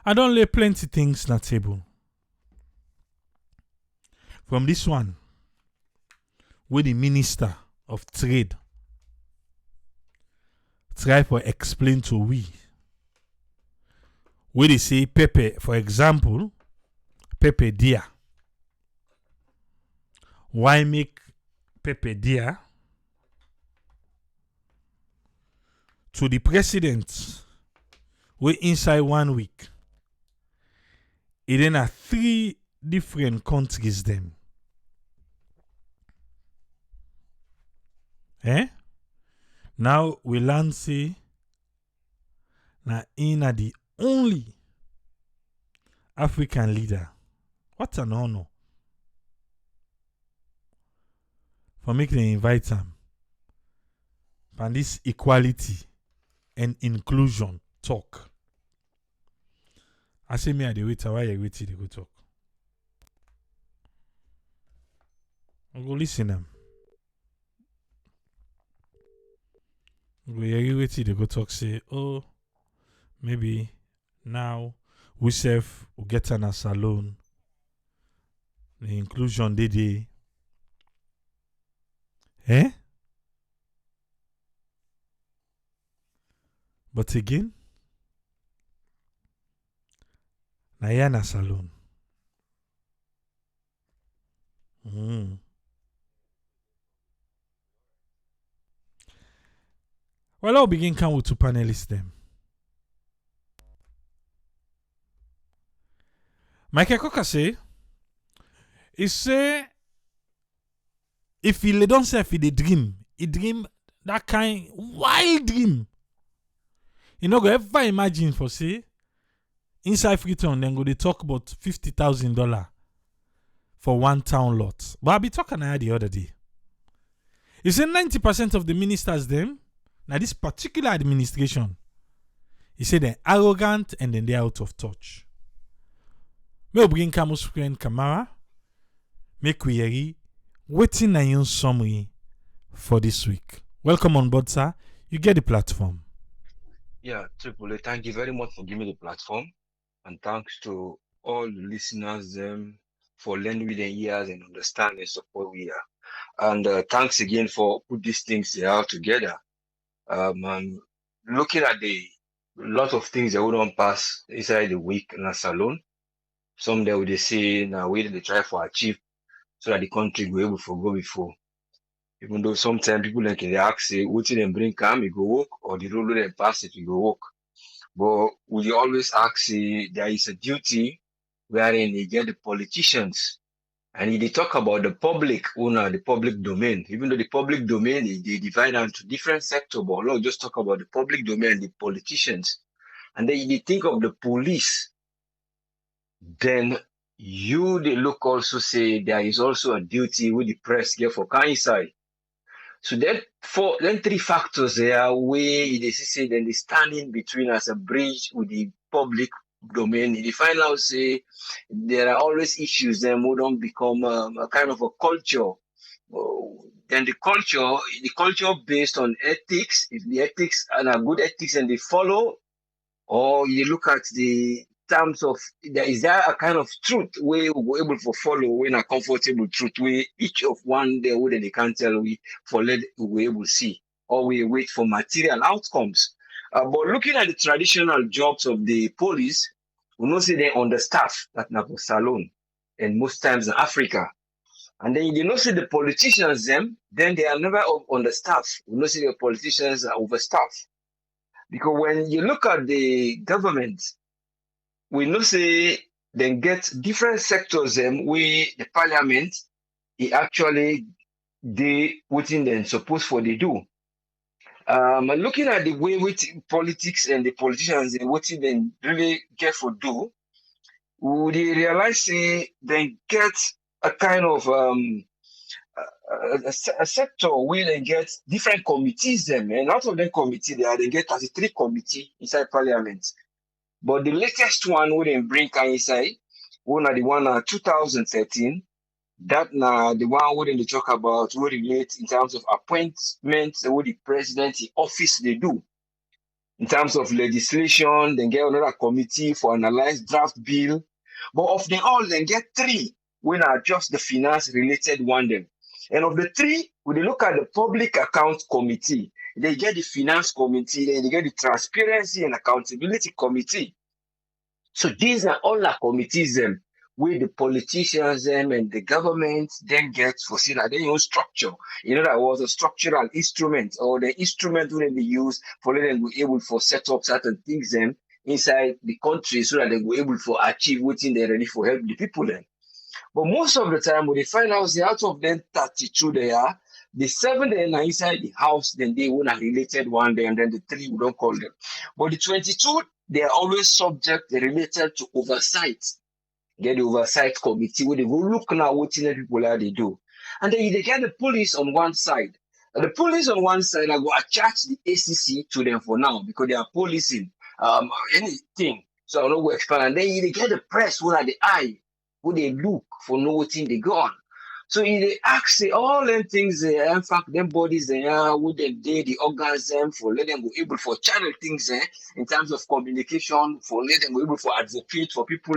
I don't lay plenty things on the table. From this one, where the Minister of Trade try to explain to we, where they say Pepe, for example, Pepe Dia. Why make Pepe Dia to the president we inside 1 week? It in a 3 different countries them. Now we learn say na Ina the only African leader. What an honor. For making them invite him. And this equality and inclusion talk. I say me at the waiter, why you waiting to go talk? I'll go listen them. We waiting to go talk, say, oh, maybe now we will get an salon. The inclusion they. But again, na salon. Well, I'll begin come with 2 panelists then. Michael Coker say, he say, if he don't say if he dream that kind wild dream. You know, go ever imagine for say, inside Freetown, then go they talk about $50,000 for 1 town lot. But I be talking the other day. He said 90% of the ministers them, now this particular administration, he said they're arrogant and then they're out of touch. Me bring Camus friend Kamara, make we hear waiting on your summary for this week. Welcome on board, sir. You get the platform. Yeah, Triple A, thank you very much for giving me the platform. And thanks to all the listeners for lending me their ears and understanding support we are. And thanks again for put these things out together. I'm looking at the lot of things that wouldn't pass inside the week in a salon. Some they would say now wait they try for achieve so that the country will able to go before. Even though sometimes people like they ask say what them bring come you go work or the rule they pass it you go work. But we always ask say there is a duty wherein they get the politicians and they talk about the public owner, the public domain. Even though the public domain they divide into different sectors, but Lord just talk about the public domain and the politicians. And then they think of the police. Then they look also say there is also a duty with the press get for inside. So then 3 factors there where they say then they stand in between as a bridge with the public domain. They find out say there are always issues then who don't become a kind of a culture. Then the culture based on ethics, if the ethics are good ethics and they follow, or you look at the terms of is there a kind of truth where we were able to follow when a comfortable truth where each of one day where they can't tell we for let we able to see, or we wait for material outcomes. But looking at the traditional jobs of the police, we know say they understaff that na for salon and most times in Africa. And then you know see the politicians then they are never understaffed. We know see the politicians are overstaffed. Because when you look at the government, we know say they get different sectors where the parliament actually they within them supposed for they do. Looking at the way with politics and the politicians and what they really get for do, we realize say they get a kind of a sector where they get different committees and out of the committee they get 33 committee inside parliament. But the latest one we didn't bring inside, one are the one 2013, that now the one we didn't talk about what relate in terms of appointments what the president in office they do. In terms of legislation, then get another committee for analyze draft bill. But of them all, then get three when are just the finance related one them. And of the three, when they look at the public account committee, they get the finance committee, then they get the transparency and accountability committee. So these are all the committees where the politicians and the government then get for see that they use structure. You know that was a structural instrument or the instrument when they use for them be able for set up certain things inside the country so that they were able for achieve what they're ready for help the people then. But most of the time, when they find out, say out of them 32 they are, the 7 they are inside the house, then they want a related one day, and then the 3 we don't call them. But the 22, they are always subject related to oversight. Get the oversight committee where they go look now what the people are they do. And then they get the police on one side. And the police on one side are going to attach the ACC to them for now because they are policing anything. So I don't know expand. And then they get the press who are the eye, who they look for know what thing they go on. So they ask say, all them things, in fact, them bodies, who they did the organs for let them be able for channel things in terms of communication, for let them be able for advocate for people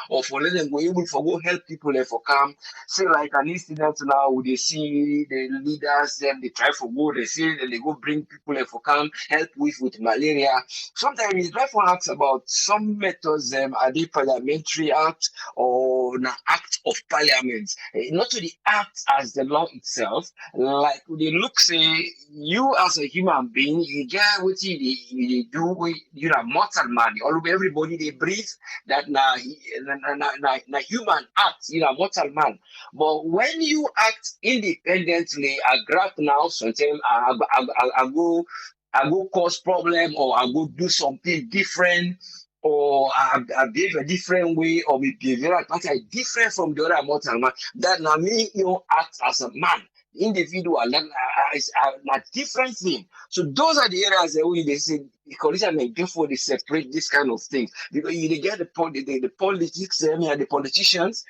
or for let them be able for go help people for come. Say like an incident now, they see the leaders, they try for go, they say, then they go bring people for come help with malaria. Sometimes we try for ask about some methods, are they parliamentary act or an act of parliament, not to the act as the law itself, like they look say you as a human being, you get what you do, you're a mortal man. All everybody they breathe that na human act, you're a mortal man. But when you act independently, I grab now, sometimes I go cause problem or I go do something different or I behave a different way or my behavioral pattern different from the other mortal man, that now me you act as a man, individual, is a different thing. So those are the areas that we they say the coalition may therefore they separate this kind of things because you they get the politics, and the politicians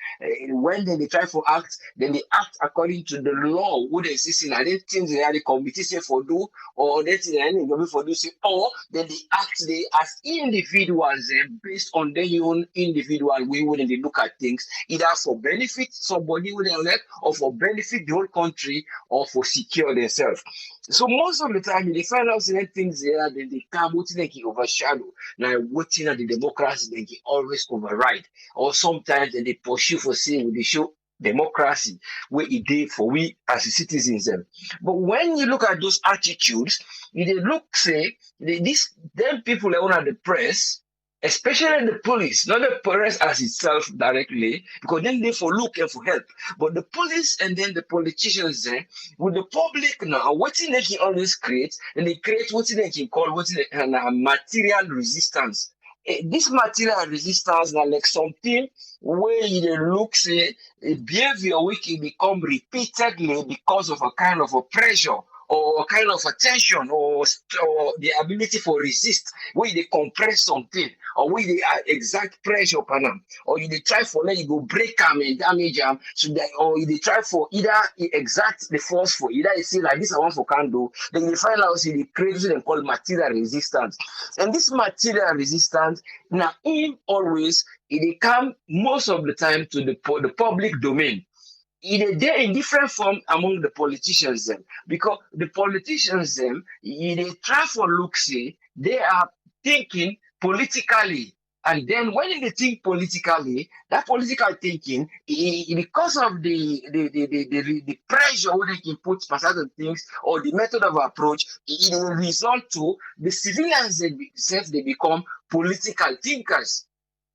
when they try for act, then they act according to the law what they see in other things they are the committee say for do or that thing any government for do say or then they act they as individuals based on their own individual way when they look at things either for benefit somebody with their leg or for benefit the whole country or for secure themselves. So most of the time they find out certain things there, then they come what they can overshadow. Now what in the democracy they can always override. Or sometimes they pursue for saying they show democracy where it did for we as citizens. But when you look at those attitudes, you look say this them people that own the press, especially the police, not the press as itself directly, because then they for look and for help. But the police and then the politicians with the public now, what they can always create, and they create what they can call material resistance. This material resistance now like something where you look say a behavior which can become repeatedly because of a kind of a pressure or kind of a tension or the ability for resist where they compress something or where they exact pressure upon them or you they try for let you go break them and damage them so that or you they try for either exact the force for either you see like this I want for can do then you find out see the create what they call material resistance and this material resistance now in always it come most of the time to the public domain. They're in different form among the politicians them because the politicians them they try for look see they are thinking politically and then when they think politically that political thinking because of the pressure where they can put for certain things or the method of approach it will result to the civilians themselves they become political thinkers.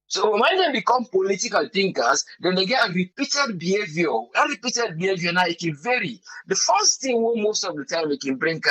So when they become political thinkers, then they get a repeated behavior. That repeated behavior now it can vary. The first thing we most of the time it can bring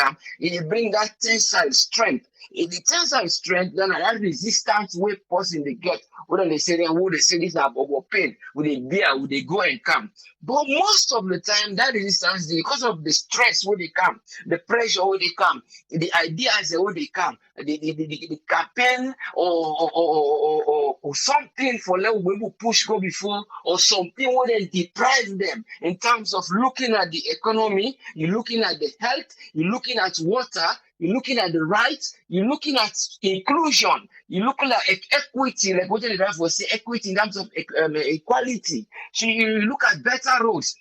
it bring that tensile strength. If the tensile strength, then that resistance way person they get. Whether they say then they say this about pain, would they bear, would they go and come. But most of the time that resistance because of the stress where they come, the pressure where they come, the ideas where they come, the campaign or something for let we push go before or something where they deprive them in terms of looking at the economy, you're looking at the health, you're looking at water, you're looking at the rights, you're looking at inclusion, you're looking at equity, like what the drive was say, equity in terms of equality. So you look at better roads.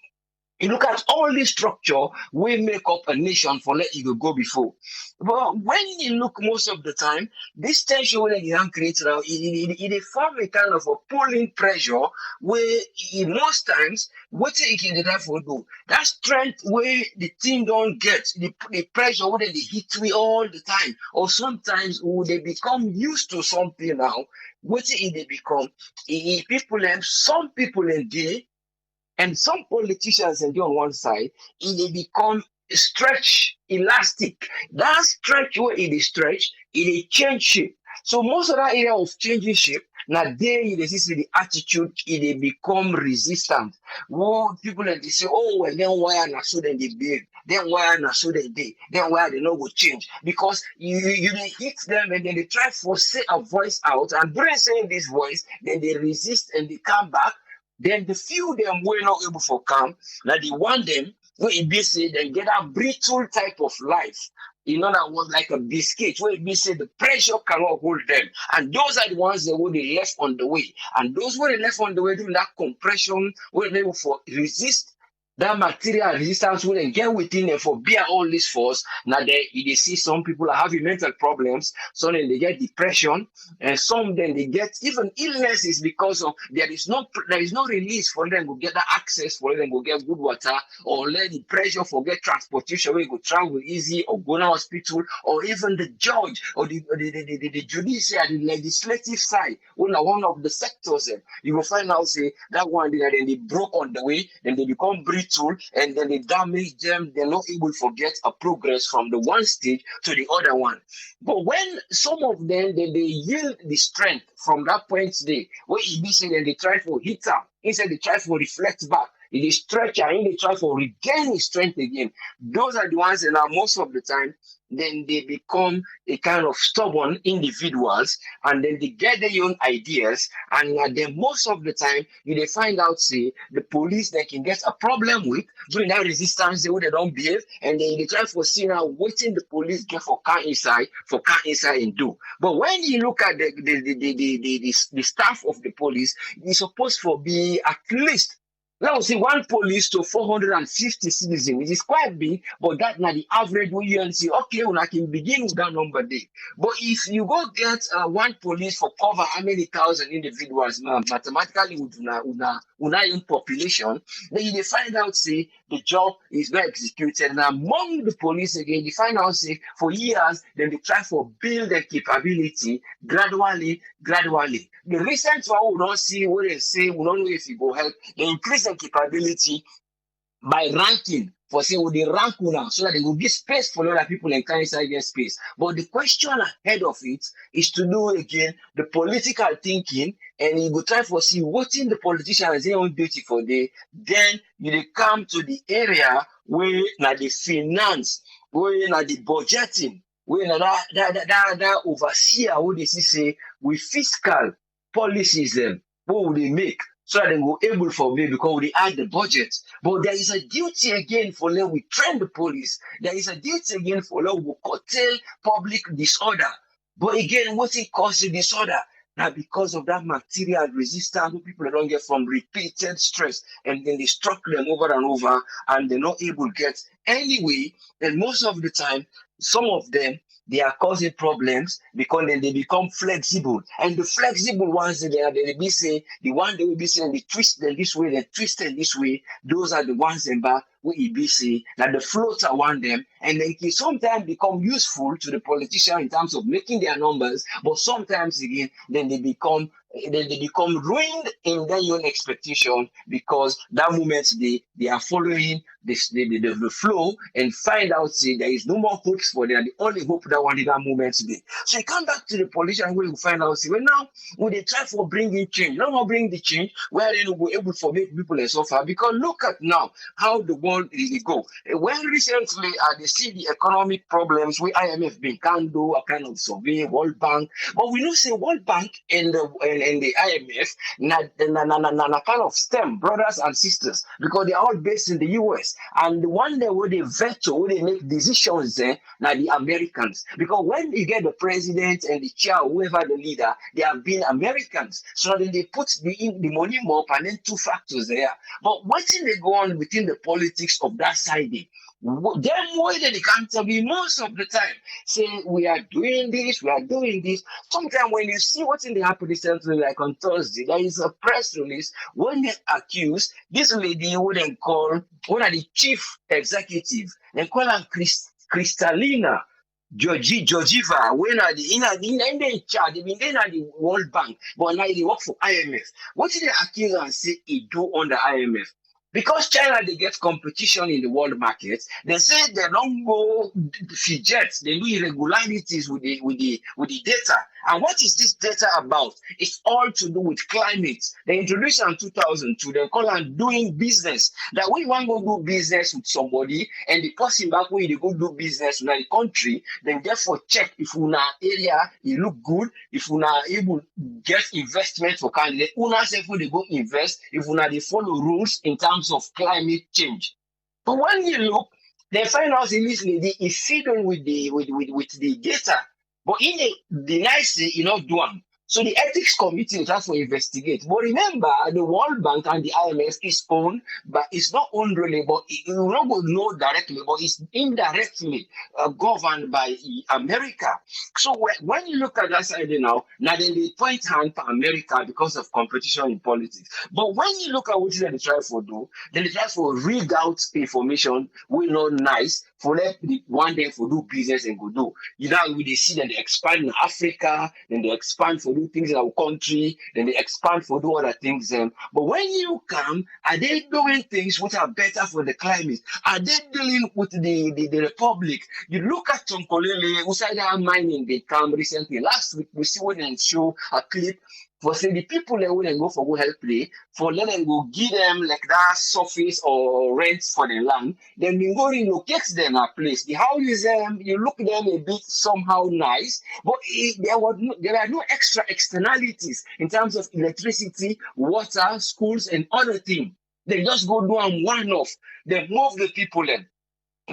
You look at all this structure, we make up a nation for let you go before. But when you look most of the time, this tension that you have created now, it form a kind of a pulling pressure where most times what you can therefore do. That strength where the team don't get, the pressure where they hit me all the time. Or sometimes when they become used to something now, what they become, some people in there and some politicians and on one side, it become stretch elastic. That stretch where it is stretch, it change shape. So most of that area of changing shape, now there you see the attitude, it become resistant. Well, people and they say, oh well, then why are not so then they behave? Then why are not so then why they not go change? Because you hit them and then they try to say a voice out, and during saying this voice, then they resist and they come back. Then the few them were not able to come, that they want them, where it be say they get a brittle type of life. In other words, like a biscuit, where it be say the pressure cannot hold them. And those are the ones that were they left on the way. And those were left on the way during that compression, were able for resist that material resistance will then get within them for bear all this force. Now they see some people are having mental problems, some then they get depression, and some then they get even illnesses because of there is no release for them to get that access for them to get good water, or let the pressure for get transportation where you go travel easy or go to hospital, or even the judge or the judiciary, the legislative side, one of the sectors, you will find out say that one then they broke on the way, then they become brittle, and then they damage them. They're not able to get a progress from the one stage to the other one. But when some of them then they yield the strength from that point today, where it be saying then they try to hit up, instead they try to reflect back. It is stretch and they try to regain his strength again. Those are the ones that are most of the time then they become a kind of stubborn individuals, and then they get their own ideas, and then most of the time they find out say the police they can get a problem with during that resistance they don't behave, and then they try to see now waiting the police get for car inside and do. But when you look at the staff of the police, it's supposed to be at least, let us see, one police to 450 citizens. It is quite big, but that's not the average way you see, okay, when I can begin with that number there. But if you go get one police for cover how many thousand individuals, mathematically with una in population, then you find out, say, the job is not executed. And among the police again, you find out, say, for years, then they try to build their capability gradually. The recent one we don't see what they say, we don't know if it will help. They increase their capability by ranking. For say, will they rank now so that there will be space for other people and can inside their space. But the question ahead of it is to do again the political thinking, and you go try for see what in the politicians their own duty for day. Then you come to the area where now the finance, where now the budgeting, where now that overseer what they say with fiscal policies what will they make so that they will able for me because they add the budget. But there is a duty again for them we train the police. There is a duty again for them we curtail public disorder. But again, what it causes disorder? Now, because of that material resistance, people don't get from repeated stress, and then they struck them over and over, and they're not able to get anyway. And most of the time, some of them they are causing problems because then they become flexible. And the flexible ones they be saying, the one they will be saying they twist them this way, they twist them this way, those are the ones in back where you be saying that the floats want them, and they can sometimes become useful to the politician in terms of making their numbers, but sometimes again then they become ruined in their own expectation because that moment they are following the flow and find out say there is no more hopes for them. The only hope that one in that moment today. So you come back to the politician where you find out say, well, now when they try for bringing change, no more bring the change where they will be able to make people and suffer. Because look at now how the world really go. When recently they see the economic problems where IMF been can do a kind of survey, World Bank, but we know say World Bank and and the IMF, na kind of STEM, brothers and sisters, because they're all based in the US. And the one day where they veto, where they make decisions there, now the Americans. Because when you get the president and the chair, whoever the leader, they have been Americans. So then they put the money more and then two factors there. But what thing they go on within the politics of that side, them more than they can tell me most of the time saying we are doing this, we are doing this. Sometimes when you see what's in the happen recently, like on Thursday, there is a press release when they accuse this lady who then call one of the chief executives, they call her Kristalina Georgieva, when are the in the charge, they've been there at the World Bank, but now they work for IMF. What did they accuse her and say he do on the IMF? Because China, they get competition in the world market, they say they don't go jets, they do irregularities with the data. And what is this data about? It's all to do with climate. They introduced it in 2002. They call it doing business. That when you want to go do business with somebody and the person back when you go do business in the country, then therefore check if una area it look good, if una able get investment for candidate, una say they go invest, if una they follow rules in terms of climate change. But when you look, they find out in this lady is feeding with the data. But in the nice, do one. So the ethics committee tries to investigate. But remember, the World Bank and the IMF is owned, but it's not owned really, but you not know directly, but it's indirectly governed by America. So when you look at that side now then they point hand to America because of competition in politics. But when you look at what they try to do, then they try to rig out information we know nice for let the one day for do business and go do. We see that they expand in Africa, then they expand for do things in our country, then they expand for do other things. But when you come, are they doing things which are better for the climate? Are they dealing with the republic? You look at Tonkolele, who said they are mining they come recently. Last week, we see when they show a clip for say the people that wouldn't go for go help play, for let them go give them like that surface or rent for the land, then we go relocate them a place. The houses you look them a bit somehow nice, but there are no extra externalities in terms of electricity, water, schools, and other things. They just go do them one off. They move the people in.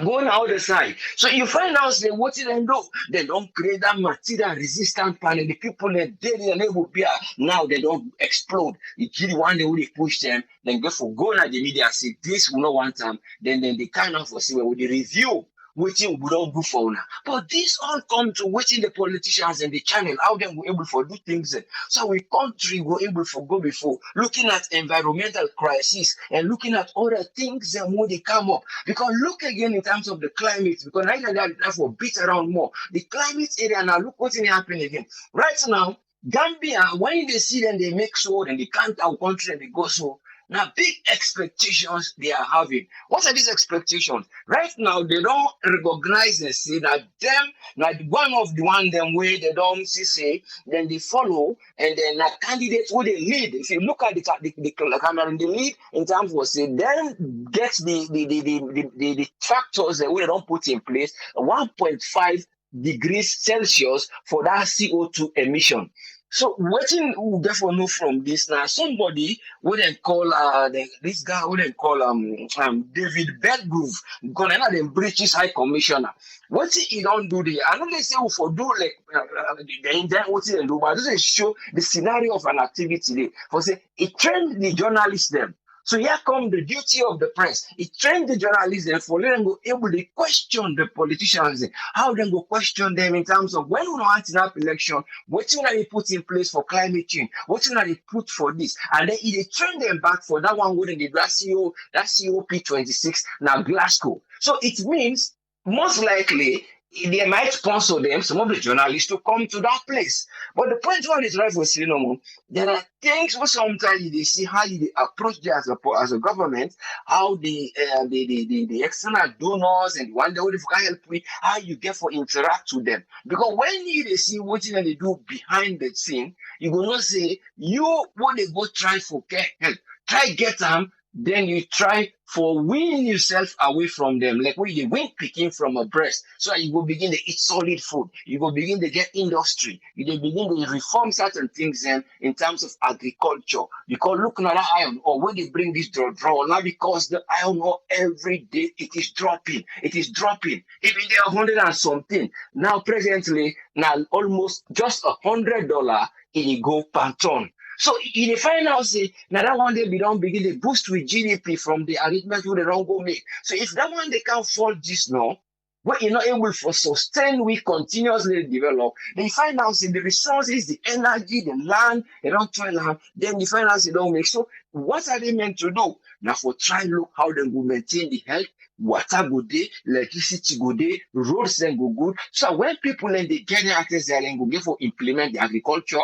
Going out the side. So you find out say what did they do? They don't create that material resistant panel. The people that did it and they will be now they don't explode. You kill the one they will push them, then go for go at the media say this will not want them. Then they kind of say well, with the review waiting we don't do for now. But this all come to waiting the politicians and the channel, how them were able to do things. So we country were able to go before, looking at environmental crisis and looking at other things and when they come up. Because look again in terms of the climate, because right now that for beat around more. The climate area now, look what's happening again. Right now, Gambia, when they see them, they make sure and they count our country and they go so. Now, big expectations they are having. What are these expectations? Right now, they don't recognize and say that them, like one of the one them way they don't say, then they follow, and then like candidates who they lead. If you look at the camera in the lead in terms of say, then gets the factors that we don't put in place 1.5 degrees Celsius for that CO2 emission. So what you therefore know from this now, somebody wouldn't call this guy wouldn't call David Bedgrove, because I know the British High Commissioner. What he don't do there? I know they say for do like then what he do, but doesn't show the scenario of an activity there. For say it trained the journalists them. So here comes the duty of the press. It trained the journalists and for them go able to question the politicians. How them go question them in terms of when we want to have election, what you they put in place for climate change, what you they put for this, and then they train them back for that one wouldn't that COP26 now Glasgow. So it means most likely they might sponsor them, some of the journalists, to come to that place. But the point one is right for Sinomo, there are things where sometimes they see how they approach there as a government, how the external donors and one day they can help with, how you get for interact with them. Because when they see what they do behind the scene, you will not say, you want to go try for help. Try get them then you try for wean yourself away from them, like when you win picking from a breast, so that you go begin to eat solid food, you go begin to get industry, you dey begin to reform certain things in terms of agriculture. Because look now that iron ore, when they bring this draw now, because the iron ore every day it is dropping, even there 100 and something. Now presently, now almost just $100 it go per ton. So in the final say, now that one day we don't begin to boost with GDP from the arithmetic they don't go make. So if that one they can't fall this now, where you're not able to sustain, we continuously develop, then you find out the resources, the energy, the land, they don't try land, then you find out they don't make. So what are they meant to do? Now for try look how they will maintain the health, water go dey, electricity go dey, roads then go good. So when people then they get their access there, then go get for implement the agriculture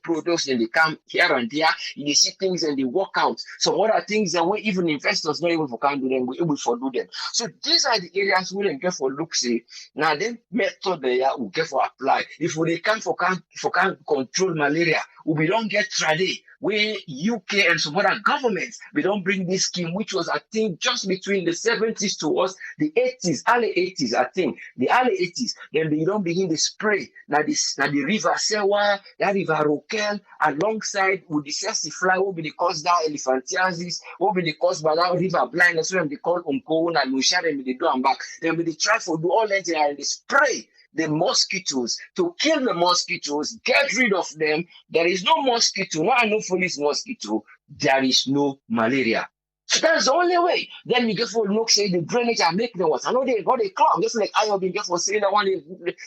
products, then they come here and there, you see things and they work out. So what are things that we even investors not able to can do them, we able to do them. So these are the areas we then get for look see. Now then method there we get for apply. If we can control malaria, we don't get trade where UK and some other governments, we don't bring this scheme, which was, I think, just between the 70s towards the 80s, early 80s, I think, the early 80s. Then they don't begin to spray. Now the river Sewa, that river Rokel, alongside with the Sessi fly, what be the cause that elephantiasis, what be the cause by that river blindness, when they call Unko and Lucia, and they do and back. Then they try to do all that and they spray the mosquitoes, to kill the mosquitoes, get rid of them. There is no mosquito, no anopheles mosquito, there is no malaria. So that's the only way. Then you get for look, say the drainage and make the water. I know they got a cloud, just like I have been get for saying that one.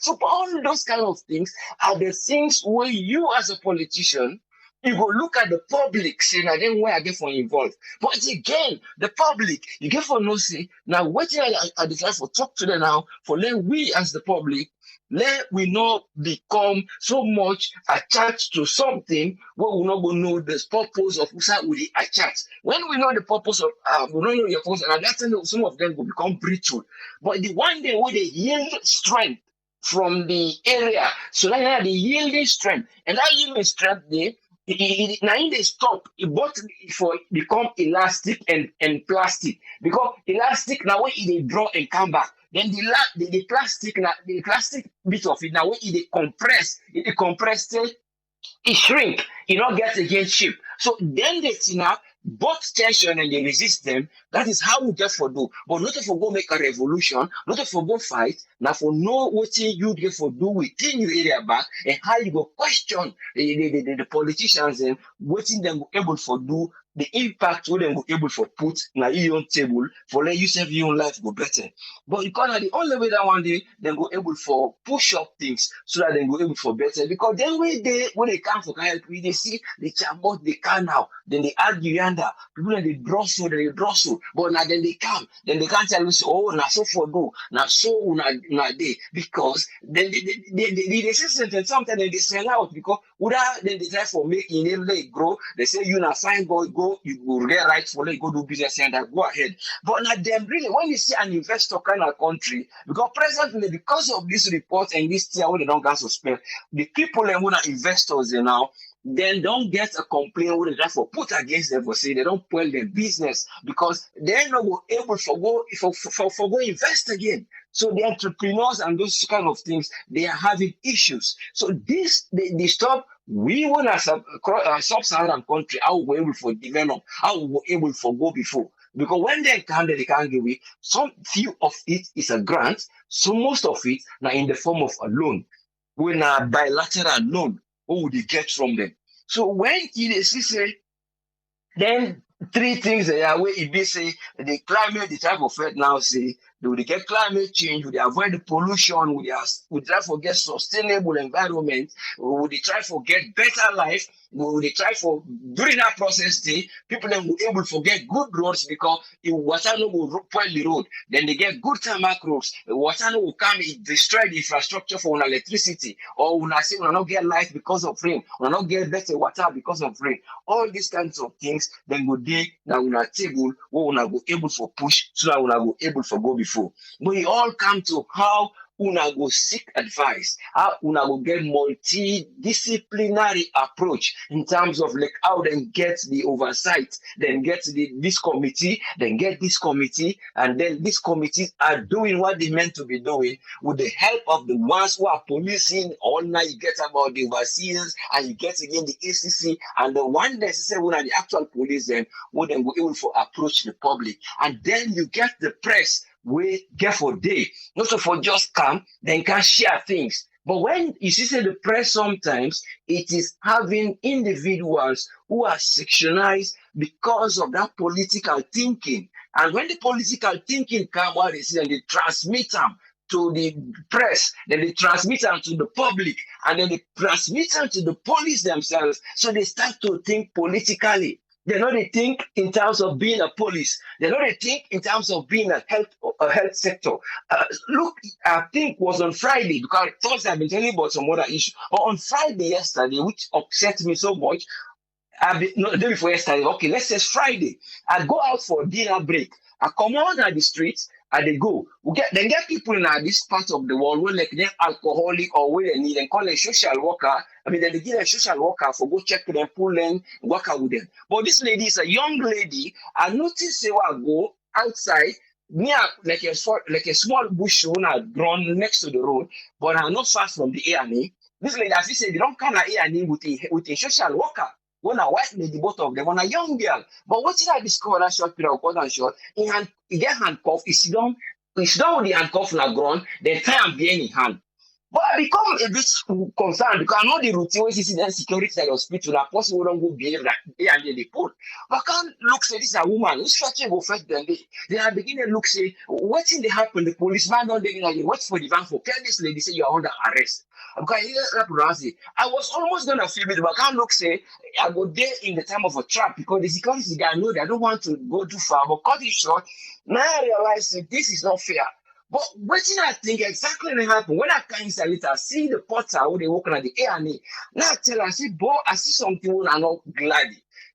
So all those kind of things are the things where you as a politician, you go look at the public, say, now then where I get for involved. But again, the public, you get for no say, now what I decide for talk to them now, for let we as the public, let we not become so much attached to something where we not going to know the purpose of who's we attached. When we know the purpose of, we don't know your purpose, and that's when some of them will become brittle. But the one day where they yield strength from the area, so that they yielding strength, and that yielding strength, now in they stop, it both for become elastic and plastic. Because elastic now when it draw and come back. Then the plastic now the plastic bit of it now when it compress, it shrink, it not get against shape. So then they see now both tension and they resist them. That is how we just for do. But not for go make a revolution, not for go fight. Now for know what you get for do within your area back and how you go question the politicians and what them able for do the impact what them go able for put na your own table for let you save your own life go better. But because the only way that one day they go able for push up things so that they go able for better. Because then when they come for help, we they see they chabot they can now, then they argue yonder, people then they draw so, but now then they come, then they can't tell you oh now so for do, now so na day because then they say sometimes they sell out because then they try for making them let it grow. They say you na fine boy go you will get right for let go do business and go ahead. But now them really when you see an investor kind of country, because presently because of this report and this tier where they don't get suspend, the people and who are investors now then don't get a complaint with that for put against them for say they don't pull their business because they're not able to go invest again. So the entrepreneurs and those kind of things, they are having issues. So this they stop. We want a sub-Saharan country, how we were able to develop, how we were able to go before. Because when they can't give it, some few of it is a grant, so most of it now in the form of a loan. When a bilateral loan, what would you get from them? So when it is say, then three things there where it be say the climate, the type of it now say they will get climate change, would they avoid the pollution, would try to get sustainable environment, would they try to get better life, would they try for during that process people then will able to get good roads because if water no will spoil the road, then they get good tarmac roads, water no will come, it destroy the infrastructure for electricity, or when I say we not get light because of rain, we not get better water because of rain. All these kinds of things then go day now on our table where we go able to push so that we go able to go before. But it all come to how una go seek advice, how una go get multidisciplinary approach in terms of like how they get the oversight, then get this committee, then get this committee, and then these committees are doing what they meant to be doing with the help of the ones who are policing. All now you get about the overseers, and you get again the ACC, and the one that say when are the actual police them, who then go able to approach the public, and then you get the press we get for day, not so for just come, then can share things. But when you see say the press sometimes it is having individuals who are sectionized because of that political thinking. And when the political thinking come out, they see and they transmit them to the press, then they transmit them to the public, and then they transmit them to the police themselves. So they start to think politically. They know they think in terms of being a police. They know they think in terms of being a health sector. Look, I think was on Friday, because Thursday I've been telling you about some other issue. But on Friday yesterday, which upset me so much, no, the day before yesterday, okay, let's say Friday, I go out for dinner break. I come out at the streets, and they go. Then get people in this part of the world where like they're alcoholic or where they need and call a social worker. I mean, then they give a social worker for go check them, pull them, work out with them. But this lady is a young lady. I noticed say I go outside near like a small bush when I grown next to the road, but I'm not far from the A&E. This lady, as you said, they don't come at A&E with a social worker. One a white lady, both of them, one a young girl. But what did I discover that short period of cut and short? He get handcuffed, he sit down with the handcuff on the ground, then try and be in hand. But I become a bit concerned because I know the routine where you see the security at the hospital, that person don't go behave like they and they put. But I can't look say this is a woman who's stretching go first then they are beginning to look say what's in the happen, the policeman don't they wait for the van for tell this lady say you're under arrest. Because I was almost gonna film it, but I can't look say I go there in the time of a trap because the security guy know that I don't want to go too far, but cut it short. Now I realize that this is not fair. But what did I think exactly what happened? When I came inside later, I see the porter who they working at the A&E. Now I tell her, I say, boy, I see something when I'm not glad.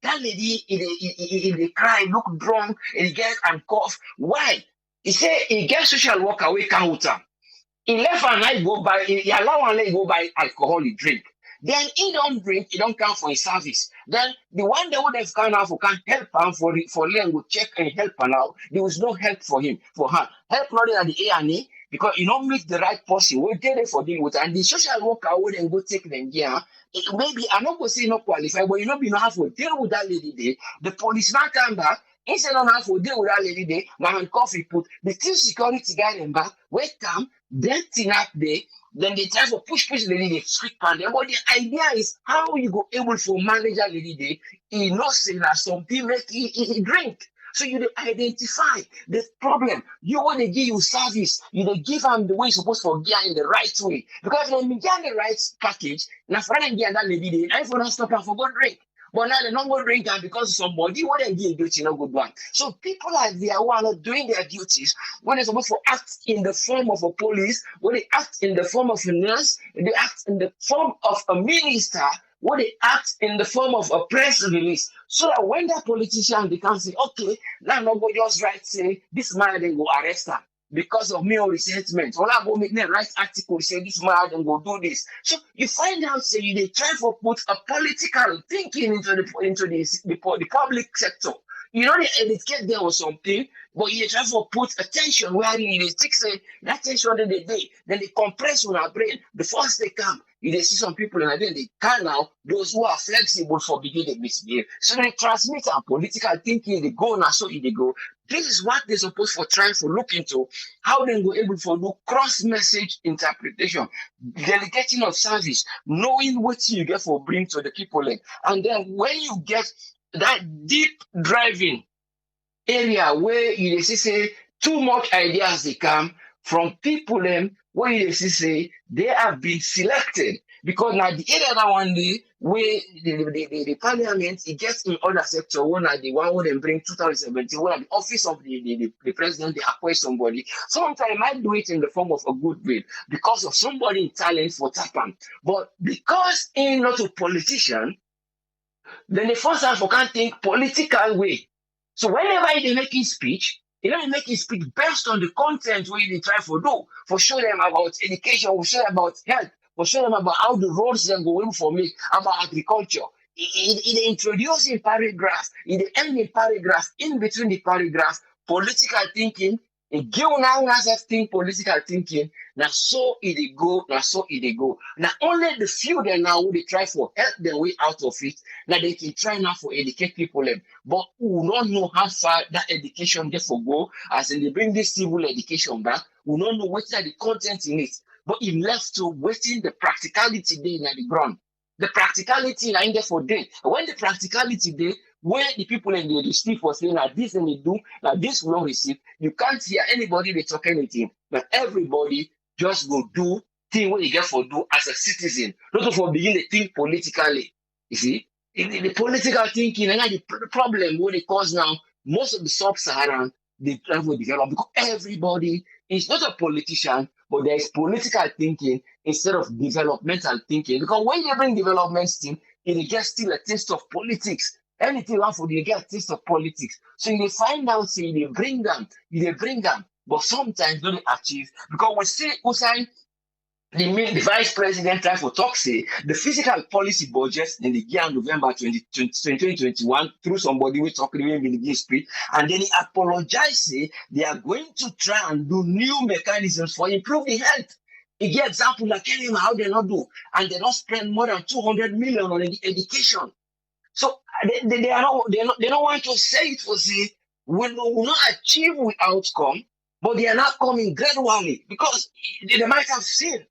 That lady, he cry, look drunk, and he get and cough. Why? He say he get social worker away can with him. He left and I go buy, he allow and let go buy alcohol, he drink. Then he don't drink, he don't come for his service. Then the one that would have come out for can help him for Leon go check and help him out. There was no help for him, for her. Help not at the A&E because you don't meet the right person. We get it for deal with, and the social worker would then go take them here. Maybe I'm not going to say not qualified, but you know, you don't have to deal with that lady there. The policeman come back. Instead of have to deal with that lady there, my hand coffee put the two security guy them back, wait come, then thing up there. Then they try to push the lady, they sweet pan them. But the idea is how you go able to manage that lady there. He not say that something make he drink. So you identify the problem. You want to give you service. You give them the way you're supposed to get in the right way. Because when you get the right package, now for them get that lady there, I for not stop and for go drink. But now they're not going to drink and because somebody what they give duty, not good one. So people are there who are not doing their duties when they're supposed to act in the form of a police, when they act in the form of a nurse, they act in the form of a minister, when they act in the form of a press release. So that when that politician they can say, okay, now I'm not going to just write say this man then go arrest her. Because of me or resentment. When I go make the right article, say this man and go do this. So you find out, say they try to put a political thinking into the public sector. You know, they educate there or something, but you try to put attention where they take say that tension that they do, then they compress on our brain. The first they come, you see some people and then they can now, those who are flexible for begin to misbehave. So they transmit our political thinking, they go now, so they go. This is what they're supposed for trying to look into, how they go able to do cross-message interpretation, delegating of service, knowing what you get for bring to the people. And then when you get that deep driving area where you say too much ideas they come from people where you say they have been selected. Because now the area that one day where the parliament it gets in other sector, one are the one who they bring 2017, one are the office of the president, they appoint somebody. Sometimes I might do it in the form of a good will because of somebody in talent for tapan. But because in not a politician, then the first half can't think political way. So whenever they making speech, You know, make it speak based on the content where they try for do. For show them about education, for show them about health, for show them about how the roads then go in for me, about agriculture. It introduce in paragraph, it end in paragraph, in between the paragraph, political thinking, a girl now has that thing, political thinking. Now so it dey go, now so it dey go. Now only the few that now they try for help their way out of it. Now they can try now for educate people them. But we don't know how far that education therefore go. As in they bring this civil education back, we don't know what are the content in it. But it left to waiting the practicality day in the ground. The practicality na in there for day. When the practicality day, where the people in the receive for saying that this and they do, that this will not receive, you can't hear anybody they talk anything. But everybody just go do thing what you get for do as a citizen. Not for begin to think politically. You see? In the political thinking, and the problem what they cause now, most of the sub-Saharan they try to develop because everybody is not a politician, but there is political thinking instead of developmental thinking. Because when you bring development thing, it gets still a taste of politics. Anything one for you get a taste of politics. So you find out, say you bring them, but sometimes don't achieve because we see Usain the vice president try for talk say the physical policy budget in the year November 2021 through somebody we talk in the speech, and then he apologize say they are going to try and do new mechanisms for improving health. He get example like how they not do, and they don't spend more than 200 million on education. So they don't want to say it for say we will not achieve the outcome, but they are not coming gradually because they might have seen.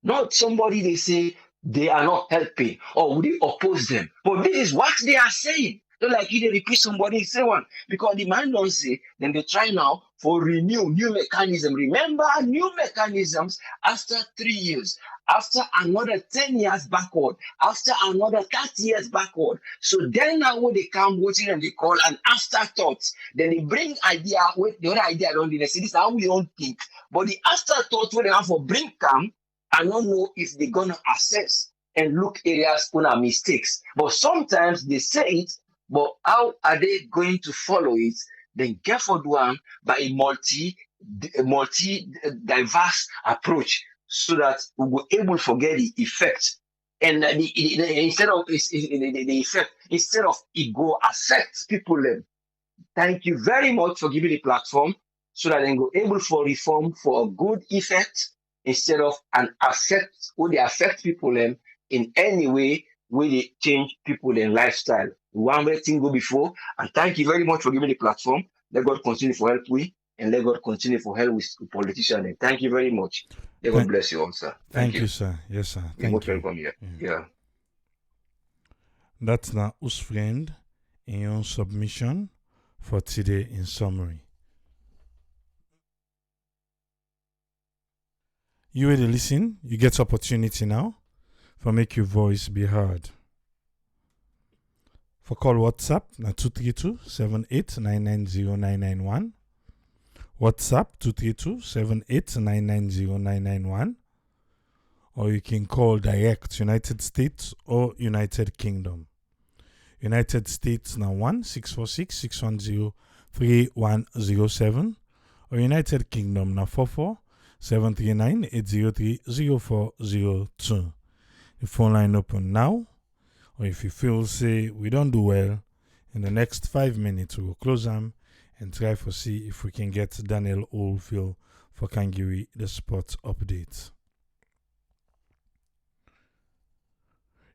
Not somebody they say they are not helping or would you oppose them. But this is what they are saying. Don't like you they repeat somebody say one. Because the man don't say, then they try now for renew new mechanism. Remember new mechanisms after 3 years, after another 10 years backward, after another 30 years backward. So then now when they come waiting and they call an afterthought, then they bring idea with the other idea don't they say this is how we don't think. But the afterthought when they have for bring come, I don't know if they're gonna assess and look areas on our mistakes. But sometimes they say it, but how are they going to follow it? Then get for one by a multi diverse approach so that we will able to forget the effect. And instead of the effect, instead of it go affect people. Thank you very much for giving the platform so that they go able for reform for a good effect instead of an affect or they affect people in any way where they change people in lifestyle. One way thing go before, and thank you very much for giving the platform. Let God continue for help we and let God continue for help with politicians. And thank you very much. Let God bless you all, sir. Thank you, sir. Yes, sir. You're most welcome here. Yeah. That's now us friend in your submission for today in summary. You ready to listen? You get opportunity now for make your voice be heard. For call WhatsApp na 232-78990991. WhatsApp 232-78990991. Or you can call direct United States or United Kingdom. United States na 1-646-610-3107. Or United Kingdom na 44-739-803-0402. The phone line open now. Or if you feel say we don't do well, in the next 5 minutes we will close them and try to see if we can get Daniel Oldfield for Kangiri the spot update.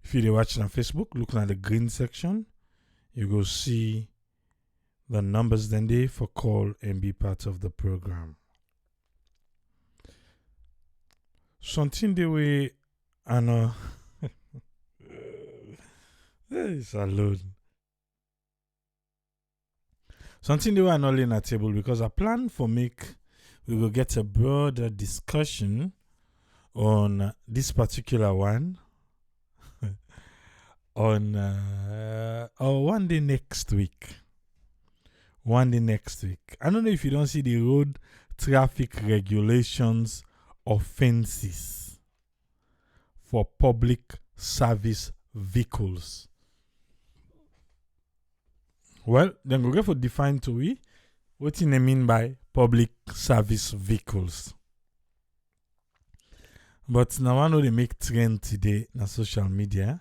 If you're watching on Facebook, looking at the green section, you go see the numbers then there for call and be part of the program. Something the way I know it's alone. Something the way I know laying at table because I plan for we will get a broader discussion on this particular one on one day next week. I don't know if you don't see the road traffic regulations offenses for public service vehicles. Well, then we'll go for define to we What do they mean by public service vehicles? But now I know they make trend today na social media,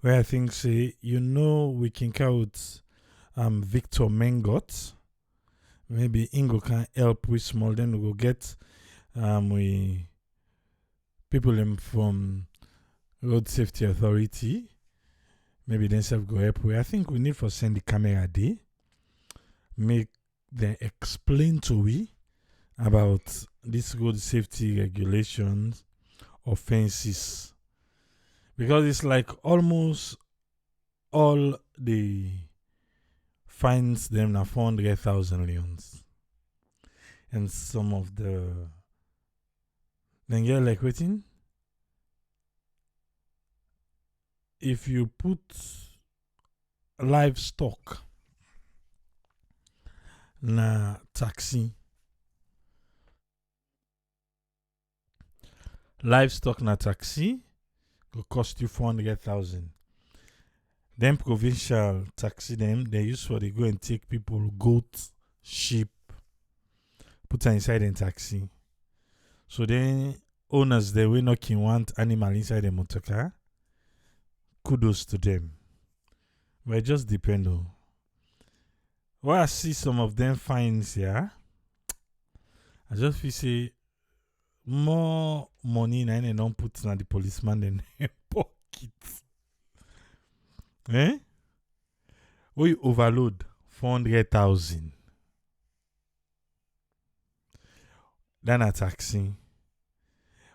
where I think say we can count Victor Mengot. Maybe Ingo can help with small. Then we go get we people from Road Safety Authority. Maybe then self go help. I think we need for send the camera day. Make them explain to we about this road safety regulations, offenses, because it's like almost all the fines them na 400,000 leons, and some of the then get like waiting. If you put livestock na taxi, will cost you 400,000. Then provincial taxi they use for they go and take people, goat, sheep, put her inside in taxi. So then owners they will not want animal inside the motor car. Kudos to them. But it just depends on. Well, I see some of them fines here. I just feel say more money in and don't put in the policeman than their pocket. Eh? We overload 400,000. Then a taxi.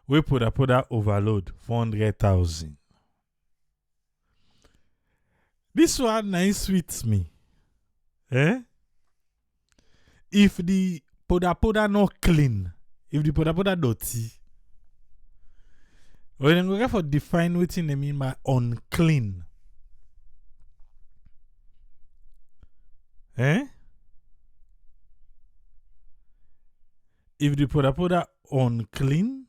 We put that overload 400,000. This one nice sweets me. Eh? If the poda not clean, if the poda dirty, we then go for define what they mean by unclean. Eh? If the poda unclean,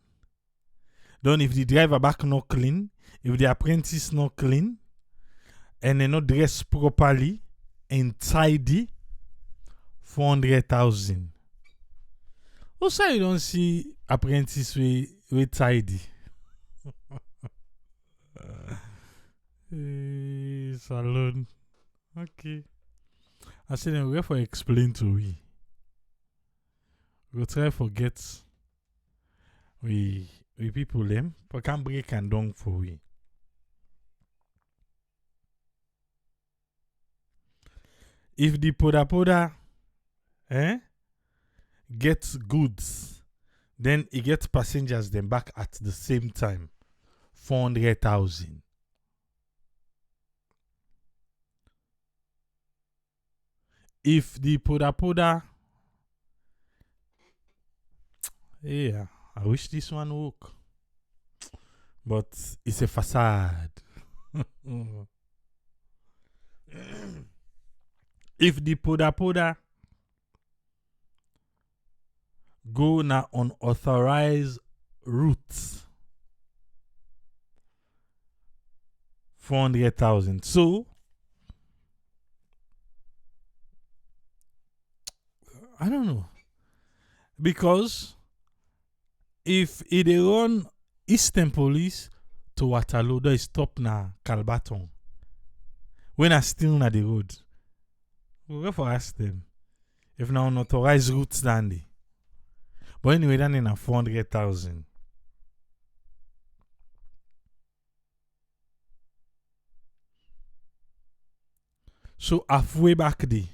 then if the driver back not clean, if the apprentice not clean, and they not dress properly and tidy, 400,000. Also, you don't see apprentice we tidy. Salon. Okay. I said then we have to explain to we. We'll try to forget we people them, but can't break and down for we. If the poda gets goods, then it gets passengers them back at the same time. 400,000. If the poda yeah, I wish this one work, but it's a facade. If the poda go na unauthorized routes, 400,000. So I don't know, because if it run Eastern Police to Waterloo, they stop na Calbaton. When I still na the road, we go for ask them if na unauthorized routes dandy. But anyway, then in a 400,000. So halfway back there,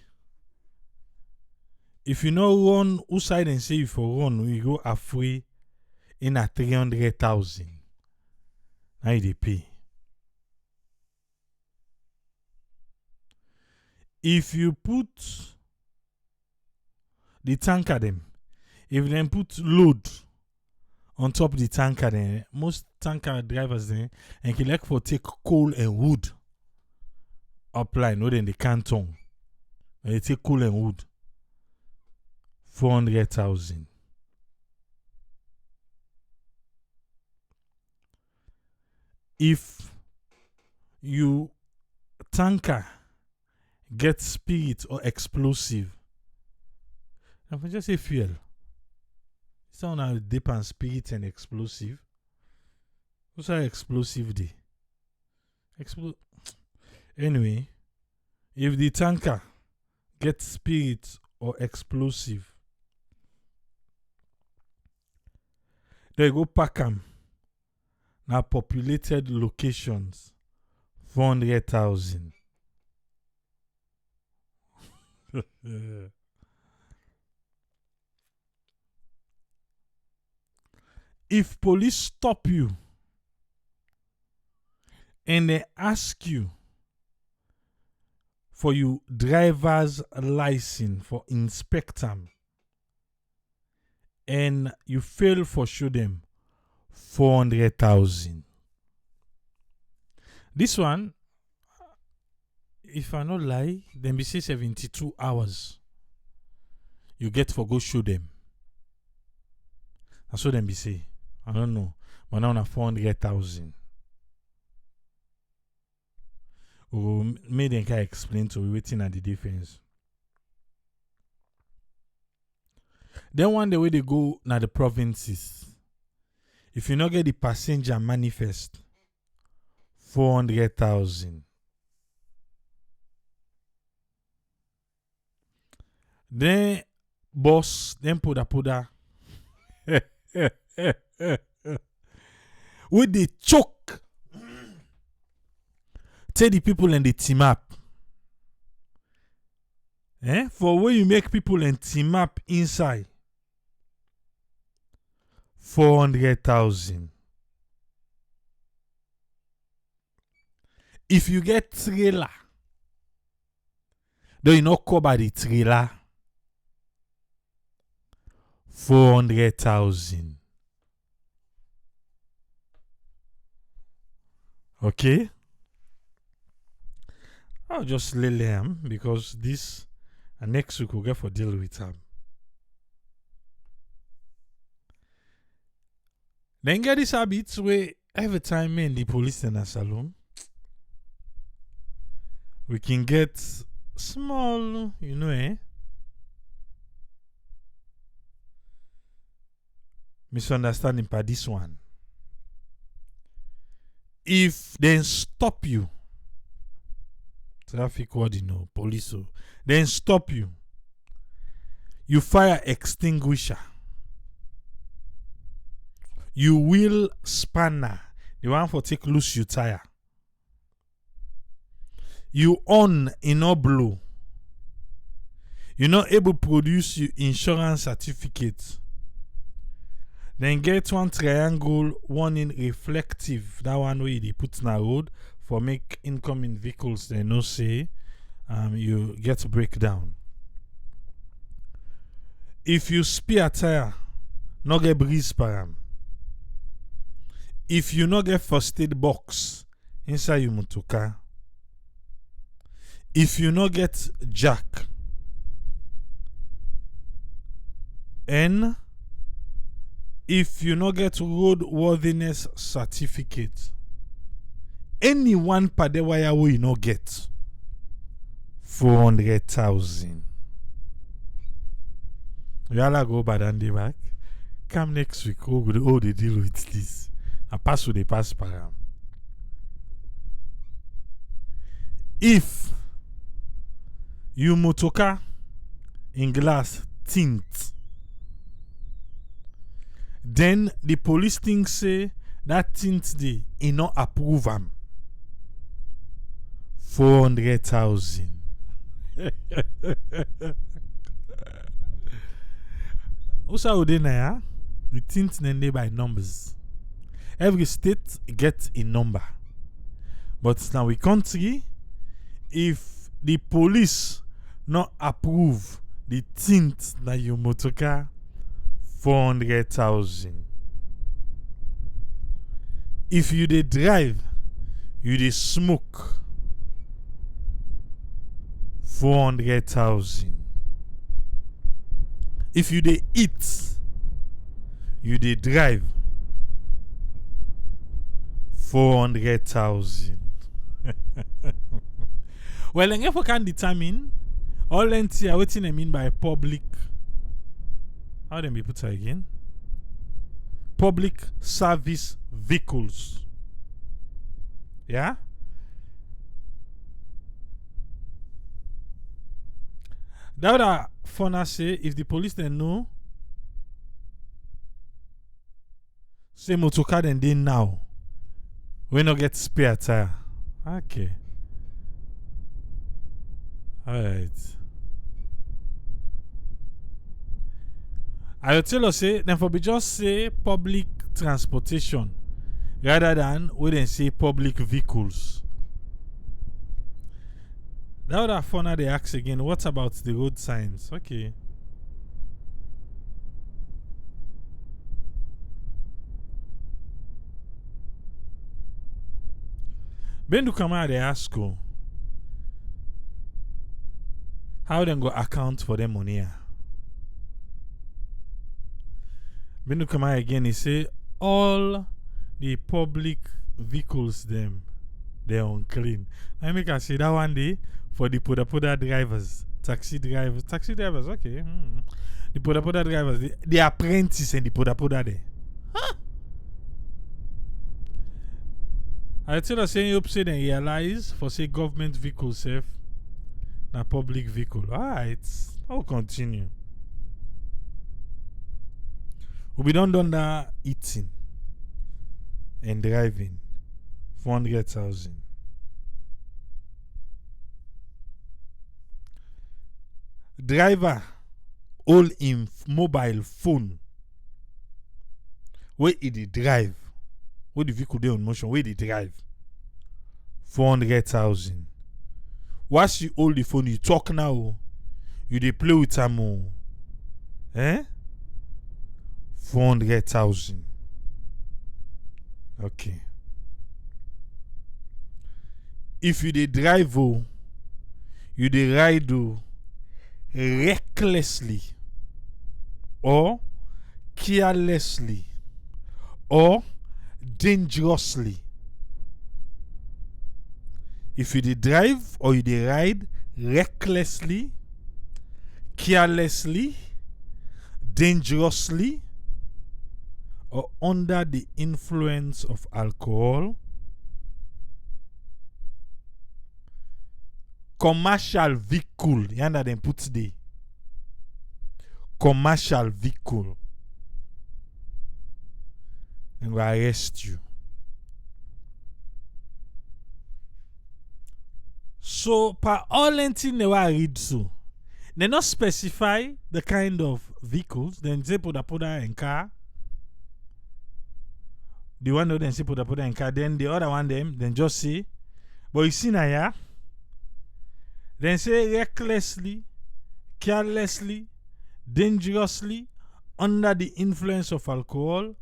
if you know run who side and say if you run, we go halfway in a 300,000. Now they pay. If you put the tanker them, if they put load on top of the tanker then most tanker drivers then and can like for take coal and wood upline, no then they canton. And they take coal and wood. 400,000. If you tanker get spirit or explosive, I can just say fuel. Sound now dip and spirit and explosive. What's our explosive day? Anyway, if the tanker gets spirit or explosive, they go pack them. Now populated locations, 400,000. If police stop you and they ask you for your driver's license for inspect them and you fail for show them 400,000. This one, if I not lie, then be say 72 hours. You get for go show them. That's what them be say. I don't know. But now 400,000. May them can explain to we waiting at the defense. Then one the way they go na the provinces. If you not get the passenger manifest, 400,000. Then boss, then puda. With the choke. Tell the people and the team up. For where you make people and team up inside. 400,000. If you get trailer, though you not cover the trailer, 400,000. Okay? I'll just lay them because this and next week we'll get for deal with them. Then get this habit where every time me and the police in a salon, we can get small, misunderstanding by this one. If they stop you, traffic warden, police, then stop you, you fire extinguisher, you will spanner, the one for take loose your tire, you on in no blow, you're not able to produce your insurance certificate. Then get one triangle warning reflective. That one way they put in a road for make incoming vehicles they no say you get breakdown. If you spare tire, no get breeze param. If you no get first aid box inside your motoka. If you no get jack. And if you no get roadworthiness certificate, anyone per the wire will you no get 400,000. You all go bad and the back. Come next week. How they deal with this? I pass with the pass param. If you motoka in glass tint, then the police thing say that tint they not approve them. 400,000. Also, the tint then by numbers. Every state gets a number. But now we country, if the police not approve the tint that your motorcar, 400,000. If you dey drive, you dey smoke, 400,000. If you dey eat, you dey drive, 400,000. Well, if we can determine all NT, what I mean by public How them be put again? Public service vehicles. Yeah? That would Fona say if the police then know, say motorcar then they now. We not get spare tire. Okay. Alright. I will tell us say then for be just say public transportation rather than we then say public vehicles. That would have fun they ask again, what about the road signs? Okay. Bendu Kama they ask you, how then go account for them money? Bendu Kama again, he say all the public vehicles them they're unclean. I make I say that one day for the Poda drivers, taxi drivers, okay. The Poda drivers, the apprentice and the Poda there. Huh? I tell us saying you say then realize for say government vehicle safe na public vehicle. Alright, I'll continue. We be done that eating and driving 400,000. Driver hold him mobile phone where he drive, where the vehicle dey on motion, where he drive 400,000. Once you hold the phone, you talk now, you dey play with am, 400,000. Okay. If you dey drive, you dey ride recklessly or carelessly or dangerously. If you dey drive or you dey ride recklessly, carelessly, dangerously, or under the influence of alcohol, commercial vehicle, yanda them put the commercial vehicle, and will arrest you. So, per all anything they will read so, they not specify the kind of vehicles. Then say poda and car. The one that then say poda and car. Then the other one them then just say, but you see now yeah. Then say recklessly, carelessly, dangerously, under the influence of alcohol,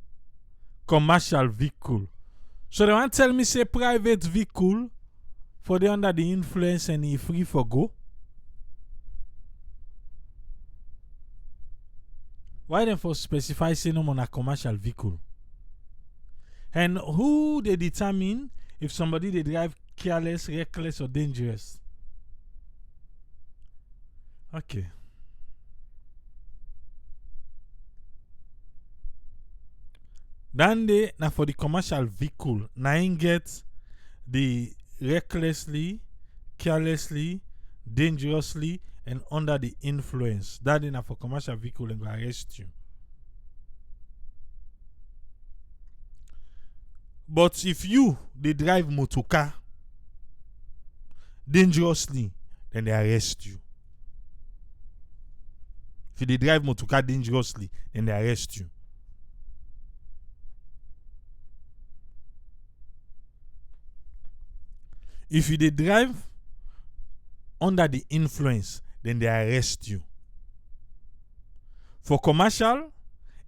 commercial vehicle. So they want to tell me say private vehicle for the under the influence and he free for go. Why then for specify say no on a commercial vehicle? And who they determine if somebody they drive careless, reckless, or dangerous? Okay. Then they now for the commercial vehicle, now you get the recklessly, carelessly, dangerously, and under the influence. That is for commercial vehicle and go arrest you. But if you they drive motorcar dangerously, then they arrest you. If they drive motorcar dangerously, then they arrest you. If you they drive under the influence, then they arrest you. For commercial,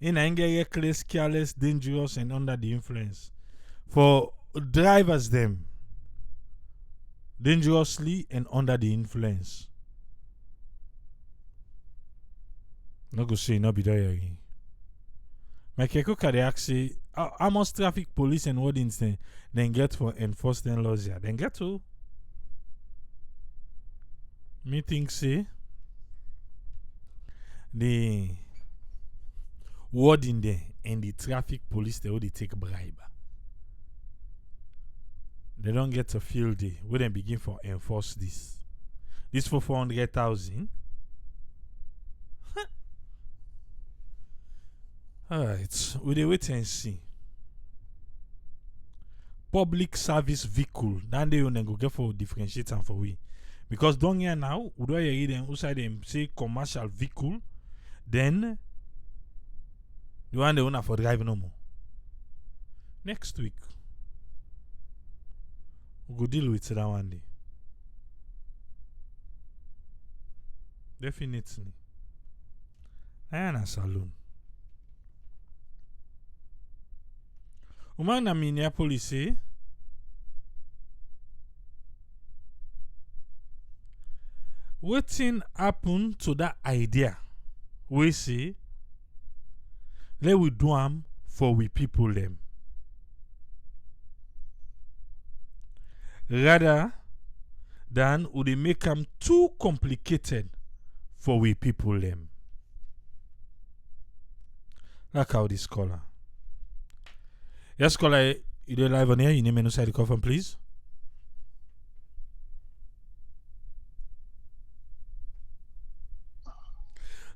in get reckless, careless, dangerous, and under the influence. For drivers, them dangerously and under the influence. No go say no be there again. My keko they ask say how much traffic police and wardens then get for enforcing laws here. Then get to me think say the warding there and the traffic police they only take bribe. They don't get a field day where they begin for enforce this. This for 400,000. Alright, we dey wait and see. Public service vehicle, then they go get for differentiate and for we. Because down here now, we don't hear them outside them say commercial vehicle, then the one they own for drive no more. Next week, we go deal with that one day. Definitely. I am a saloon. Woman na Minneapolis say wetin happen to that idea we say let we do am for we people them rather than would they make them too complicated for we people them. Like how this scholar. Yes, scholar, you dey live on here. You name and inside the coffin, please.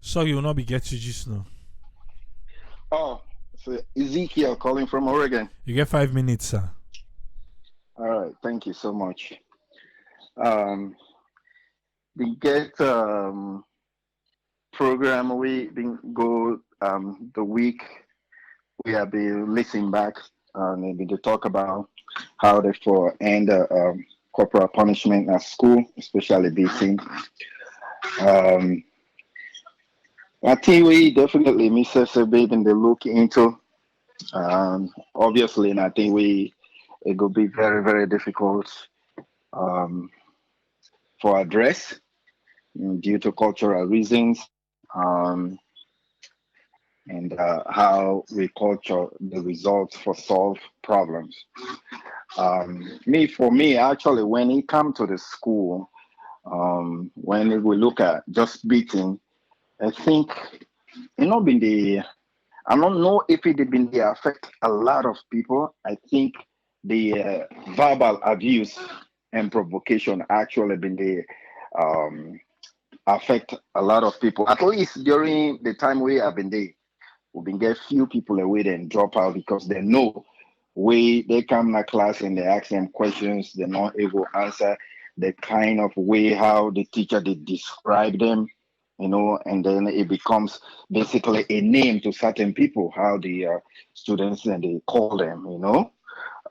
Sorry, you will not be getting just now. Oh, so Ezekiel calling from Oregon. You get 5 minutes, sir. All right, thank you so much. We get program we been go the week we have been listening back maybe to talk about how they for end corporal punishment at school, especially beating. I think we definitely miss us a bit in the look into. Obviously, and I think it will be very, very difficult for address due to cultural reasons and how we culture the results for solve problems. For me, actually, when it come to the school, when we look at just beating, I think it not been the. I don't know if it been the affect a lot of people. I think the verbal abuse and provocation actually been the affect a lot of people. At least during the time we have been there, we've been get few people away and drop out because they know way they come to class and they ask them questions, they're not able to answer the kind of way how the teacher they describe them, and then it becomes basically a name to certain people, how the students and they call them,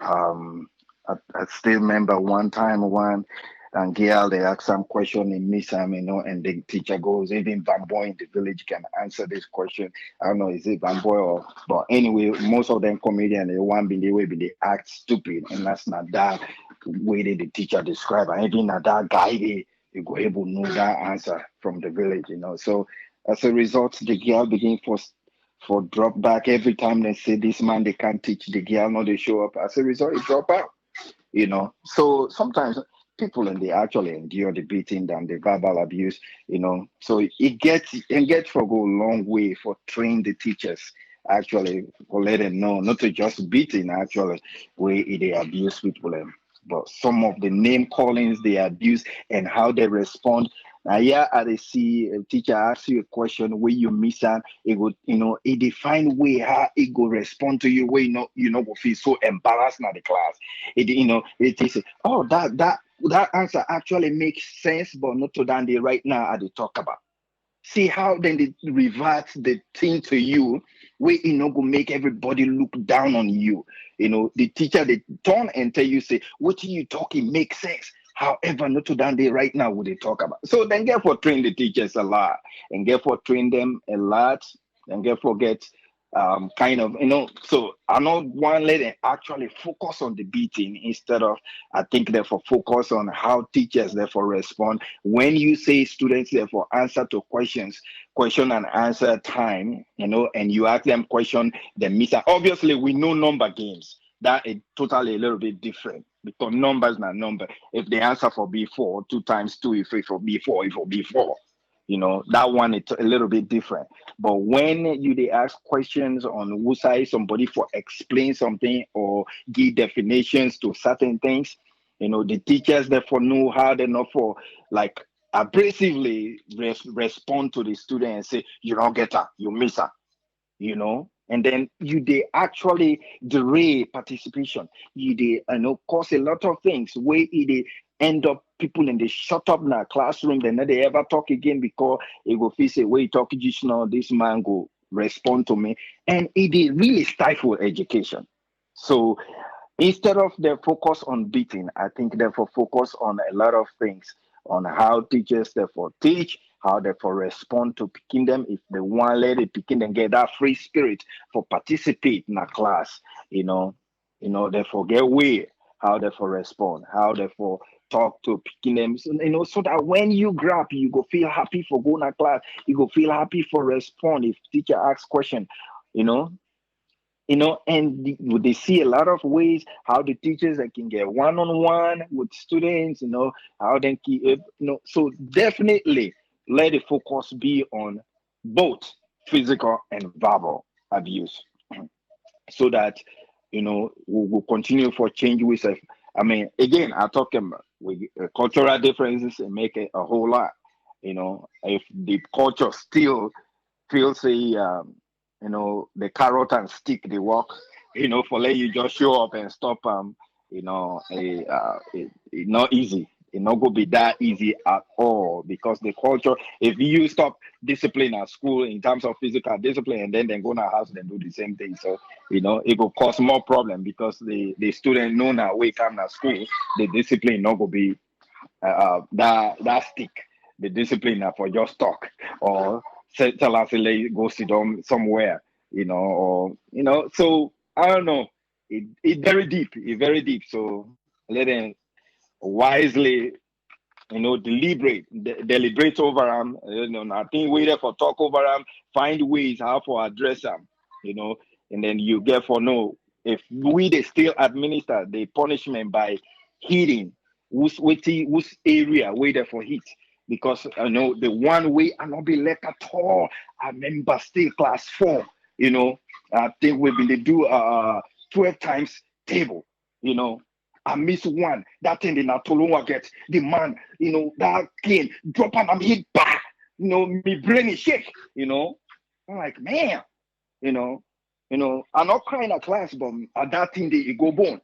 I still remember one time and girl they ask some question in Miss and the teacher goes, even Van Boy in the village can answer this question. I don't know, is it Van Boy or but anyway, most of them comedian they want be the way they act stupid, and that's not that way that the teacher describe. And even that guy they go able to know that answer from the village, So as a result, the girl begin for drop back every time they say this man they can't teach the girl, no they show up. As a result, it drop out. So sometimes people and they actually endure the beating than the verbal abuse, so it gets for go a long way for train the teachers actually for let them know not to just beating actually where they abuse people but some of the name callings they abuse and how they respond. Now, yeah, I see a teacher ask you a question where you miss and it would, it define way how it go respond to you where will feel so embarrassed in the class. It is oh that answer actually makes sense, but not to that they right now I they talk about. See how then they revert the thing to you where go make everybody look down on you. The teacher they turn and tell you say what you talking makes sense. However, not to that day right now would they talk about. So then get for train the teachers a lot and get for train them a lot and get for get kind of so I know one lady actually focus on the beating instead of I think therefore focus on how teachers therefore respond when you say students therefore answer to question and answer time, and you ask them question they miss. Obviously we know number games that is totally a little bit different because numbers not number. If they answer for B4 2 times 2 if for B4 if for B4, That one it's a little bit different. But when they ask questions on who side somebody for explain something or give definitions to certain things, the teachers therefore know how they know for like abrasively respond to the student and say, you don't get her, you miss her, and then they actually delay participation. They cause a lot of things where they end up people in the shut up in the classroom, they never ever talk again because it will feel say where you talk just now, this man go respond to me, and it really stifle education. So instead of the focus on beating, I think therefore focus on a lot of things on how teachers therefore teach, how therefore respond to picking them if they want let it picking them get that free spirit for participate in a class, therefore get way, how therefore respond, how therefore talk to picking them, so that when you grab, you go feel happy for going to class, you go feel happy for respond if teacher asks question, you know and they see a lot of ways how the teachers that can get one-on-one with students, how they keep, so definitely let the focus be on both physical and verbal abuse, so that we will continue for change with I mean, again, I talk about with cultural differences and make it a whole lot. If the culture still feels the carrot and stick they work, for let you just show up and stop it not easy. It not gonna be that easy at all, because the culture, if you stop discipline at school in terms of physical discipline and then go to house and do the same thing, so it will cause more problem, because the student know now we come to school, the discipline not gonna be that stick. The discipline for just talk or tell us go sit down somewhere, or so I don't know. It very deep. It's very deep. So let them wisely, deliberate over them. I think we there for talk over them, find ways how to address them, you know, and then you get for no, if we they still administer the punishment by hitting whose area way there for hit. Because the one way I not be left at all. I remember still class 4, I think we been do 12 times table, you know. I miss one. That thing in Atolonga get the man, that cane drop and I'm hit back. Me brain is shake, I'm like, man, you know, I'm not crying at class, but at that thing they go bone,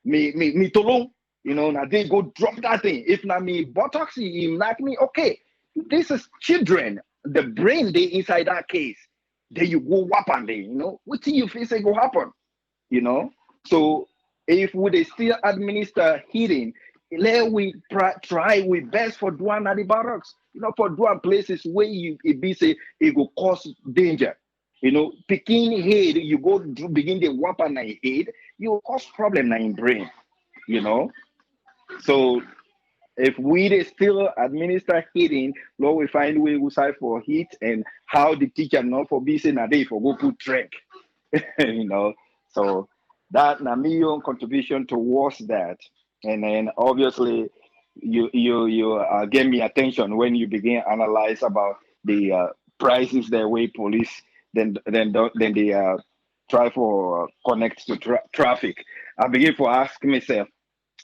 me tolong, now they go drop that thing. If not me buttocks, he knock me, okay. This is children. The brain they inside that case. Then you go whap and they, what thing you feel say go happen, So if we they still administer heating, let we try we best for doing at the barracks, for doing places where it be say it will cause danger. Picking head, you go begin the weapon in head, you will cause problem in brain, So if we they still administer heating, Lord, we find way we side for heat and how the teacher not for be saying a day for go put drink, So that na my own contribution towards that. And then obviously you gave me attention when you begin analyze about the prices the way police then they try for connect to traffic. I begin for ask myself,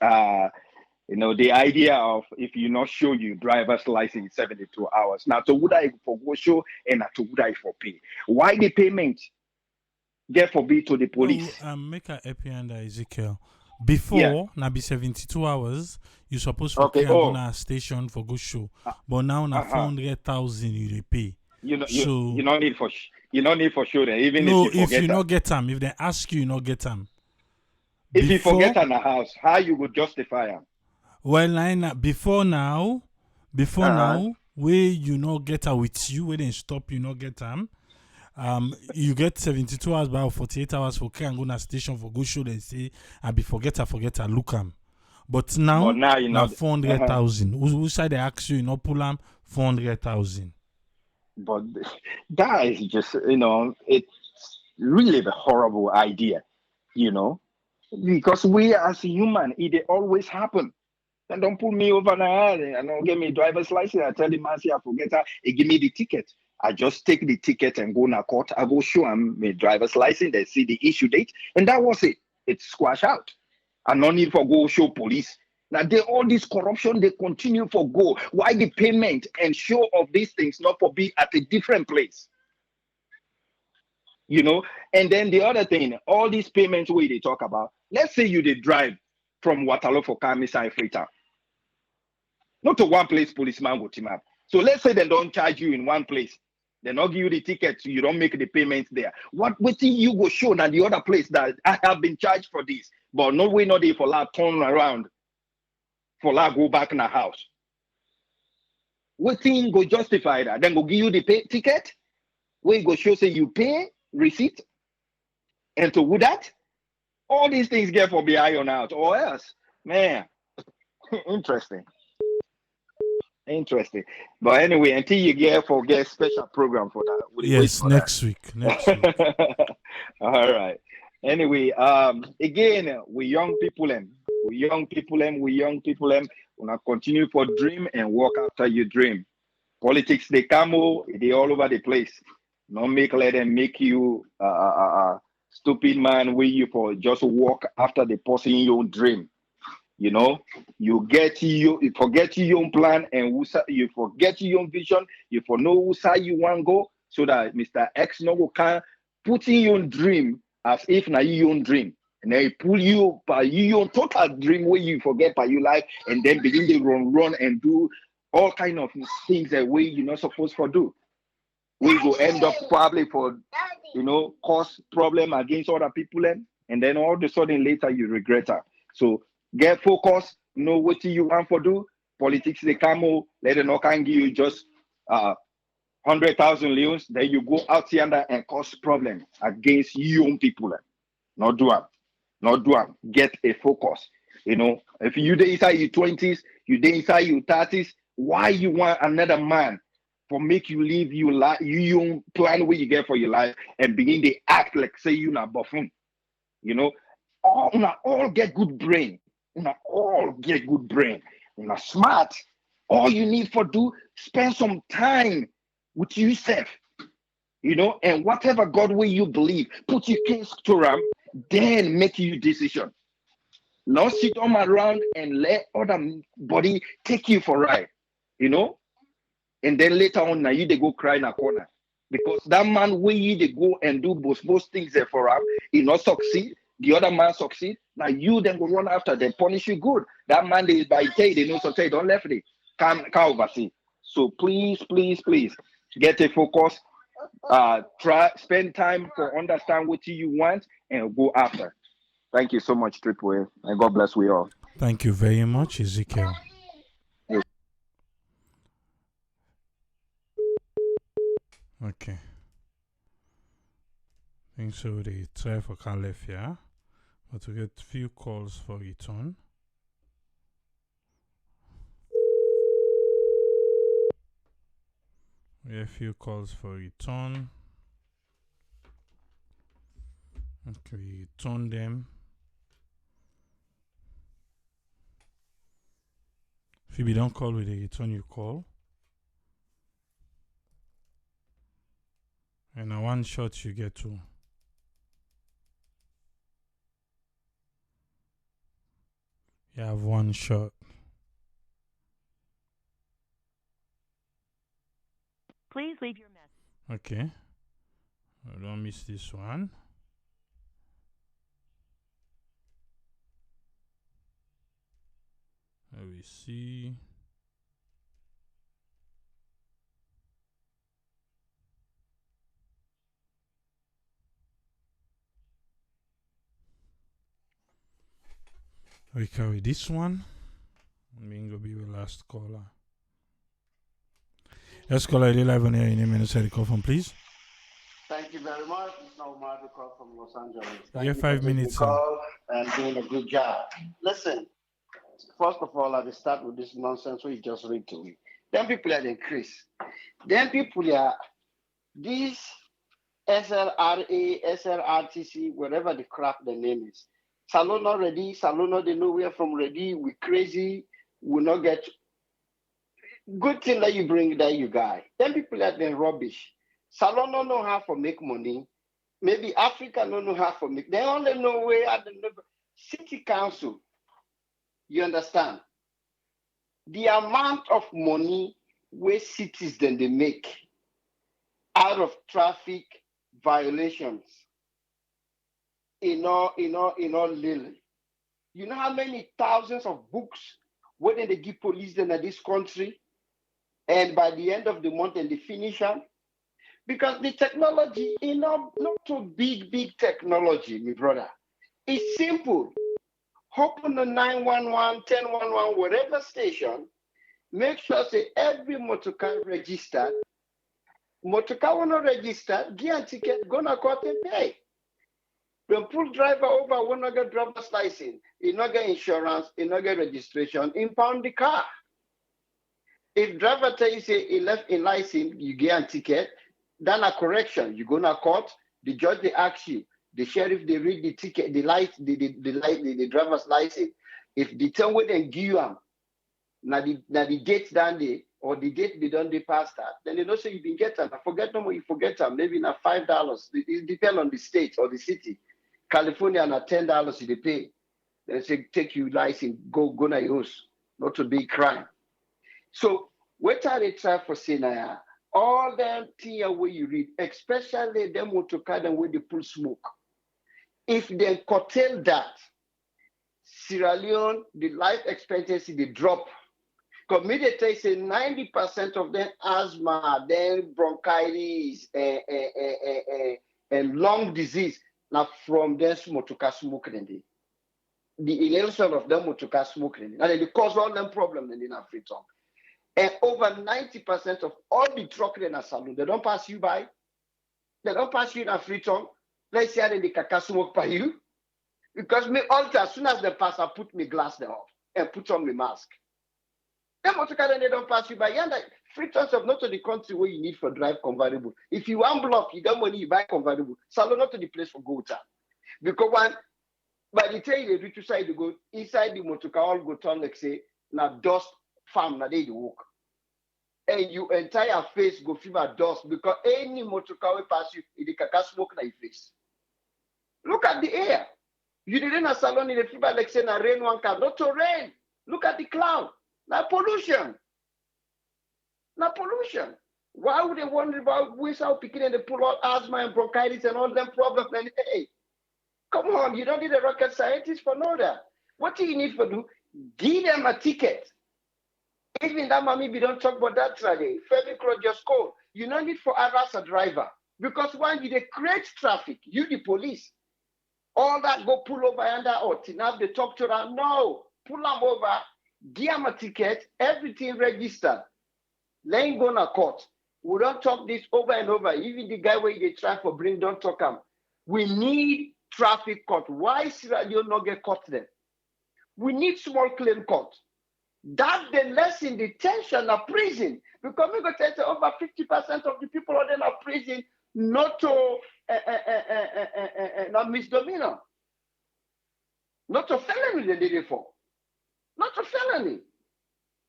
the idea of if you not show you driver's license in 72 hours. Now to would I for go show and not to would I for pay. Why the payment get for be to the police? No, make a happy under Ezekiel. Yeah. Before, na be 72 hours, you supposed to Okay. carry go na station for go show. But now na 400,000 you dey pay. You don't need for sure then, even No, if you forget you not get them, if they ask you, you not get them. if you forget in the house, how you would justify them? Well, before now, where you not get her with you, where they stop you not get them. You get 72 hours by 48 hours for care and go na station for go show. They say I be forget her look am. But now you na know 400,000. Who side they ask you not pull am 400,000. But that is just it's really a horrible idea, because we as human it always happen. And don't pull me over now and don't give me driver's license. I tell the man, say I forget her. He give me the ticket. I just take the ticket and go to court. I go show him my driver's license. They see the issue date. And that was it. It's squash out. I no need for go show police. Now they all this corruption, they continue for go. Why the payment and show of these things not for be at a different place? You know, and then the other thing, all these payments where they talk about, let's say you did drive from Waterloo for Kamisa Freetown. Not to one place policeman will team up. So let's say they don't charge you in one place. They not give you the ticket, you don't make the payments there. What waiting you go show that the other place that I have been charged for this, but no way not there for la turn around, for la go back in the house. Waiting go justify that, then go give you the ticket, where you go show say you pay receipt, and to do that, all these things get for be iron out, or else, man, interesting. Interesting. But anyway, until you get special program for that. Yes, next week. Next week. All right. Anyway, again, we young people and we young people wanna continue for dream and work after your dream. Politics they come they all over the place. Not let them make you stupid man where you for just walk after the person your dream. You know, you forget your own plan and you forget your own vision. You for know who side you want go, so that Mr. X no can put in your own dream as if na your own dream, and then he pull you by your own total dream where you forget by your life, and then begin to run and do all kind of things that way you're not supposed to do. We go end up probably for cause problem against other people, and then all of a sudden later you regret her. So get focused, know what you want to do. Politics they come, let them not can give you just 100,000 leons. Then you go out here and cause problem against your own people. Not do it. Not do it. Get a focus. If you dey inside your 20s, you dey inside your 30s, why you want another man for make you live your life, you own plan where you get for your life and begin to act like say you not buffoon. All get good brain. All get good brain. Smart. All you need for do, spend some time with yourself. And whatever God way you believe, put your case to him, then make your decision. Not sit on around and let other body take you for ride. And then later on, now you they go cry in a corner. Because that man way you they go and do most things there for him, he not succeed. The other man succeed. Now you then go run after them, punish you good. That man they by day they know succeed. Don't left it. Can't oversee. So please, get a focus. Try spend time to understand what you want and go after. Thank you so much, Triple A, and God bless we all. Thank you very much, Ezekiel. Yes. Okay. I think so they try for Califia, but we get few calls for return. We have few calls for return. Okay, we return them. If you don't call with the return, you call. And a one shot you get to. You have one shot. Please leave your message. Okay. Don't miss this one. Let me see. We carry this one. I'm going to be the last caller. Let's call ID live on air in a minute. Say the call from, please. Thank you very much. It's now Omar call from Los Angeles. You have 5 minutes. Call and doing a good job. Listen, first of all, I will start with this nonsense we just read to me. Then people are increased. Then people are these SLRA, SLRTC, whatever the crap the name is. Salona ready, Salona they know we're from ready, we crazy, will not get good thing that you bring that you guy. Then people are then rubbish. Salon don't know how to make money. Maybe Africa don't know how to make. They only know where at the city council. You understand? The amount of money where cities then they make out of traffic violations in all little. You know how many thousands of books where they give police in this country, and by the end of the month and they finish them? Because the technology, not too big technology, my brother. It's simple. Open the 911, 1011, whatever station. Make sure say every motor car registered. Motor car not registered, get a ticket, go to court and pay. When pull driver over, will not get driver's license, he not get insurance, he not get registration, impound the car. If driver tell you say he left in license, you get a ticket, then a correction. You go to court, the judge they ask you, the sheriff they read the ticket, the driver's license. If the time where they give you now the date down there or the date they don't pass that, then they don't say you been get them. I forget no more, you forget them. Maybe now $5. It depends on the state or the city. California na $10 they pay. They say take you license, go na yours, not a big crime. So what are they try for saying now? All them things where you read, especially them motor car them where they pull smoke. If they curtail that, Sierra Leone, the life expectancy they drop. Because immediately say 90% of them asthma, then bronchitis, and lung disease. Now from them motor car smoking, the inhalation of them motor car smoking, and they cause all them problems in Africa. And over 90% of all the truck in a saloon, they don't pass you by. They don't pass you in a free tongue. Let's say they can smoke by you. Because me alter, as soon as they pass, I put my glass there off and put on my mask. Them motor car they don't pass you by. Yeah, like free tongues of not to the country where you need for drive convertible. If you want block, you got money, you buy convertible. Salon not to the place for go time. Because one, by the time they reach to side, you go inside the motor car, all go turn like say, now dust farm, now they walk. And your entire face go fever dust because any motor car will pass you, it can smoke na your face. Look at the air. You didn't a salon in the fever like say na rain one car, not to rain. Look at the cloud. Now pollution. Now pollution. Why would they wonder about without picking and they pull out asthma and bronchitis and all them problems? And hey, come on, you don't need a rocket scientist for know that. What do you need for do? Give them a ticket. Even that mommy, we don't talk about that today. Federal just call. You don't need for harass a driver. Because when you create traffic, you the police. All that go pull over under or tinap, they talk to them. No, pull them over, give them a ticket, everything registered. Then go to court. We don't talk this over and over. Even the guy where they try for bring, don't talk him. We need traffic court. Why Sierra Leone not get caught then? We need small claim court. That the lessen the tension of prison. Because we got to say over 50% of the people are in prison not to not misdemeanor. Not a felony they did it for. Not a felony.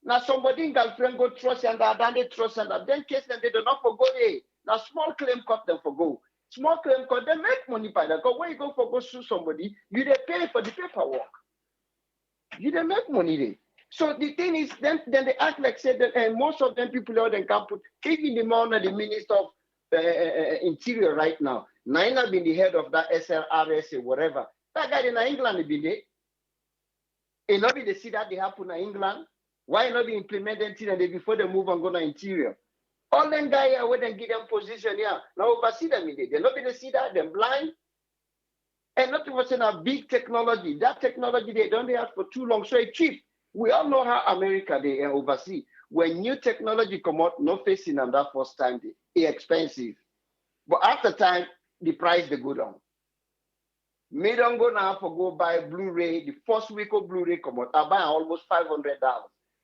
Now somebody in girlfriend go trust and that, then they trust and that. Then case them they do not forgo there. Now small claim court them forgo. Small claim court, they make money by that. Because when you go for go sue somebody, you they pay for the paperwork. You they make money there. So the thing is, then they act like say that, and most of them people out in campus, even the man the minister of Interior right now, Naina been the head of that SLRS or whatever. That guy in England been there. And not be they see that they happen in England. Why not be implemented before they move and go to Interior? All them guys here where they give them position here. Now oversee them in there. They not be they see that, they're blind. And not even saying a big technology. That technology they don't have for too long, so it's cheap. We all know how America they oversee. When new technology come out, no facing them that first time, it's expensive. But after time, the price they go down. Me don't go now for go buy Blu-ray. The first week of Blu-ray come out, I buy almost $500.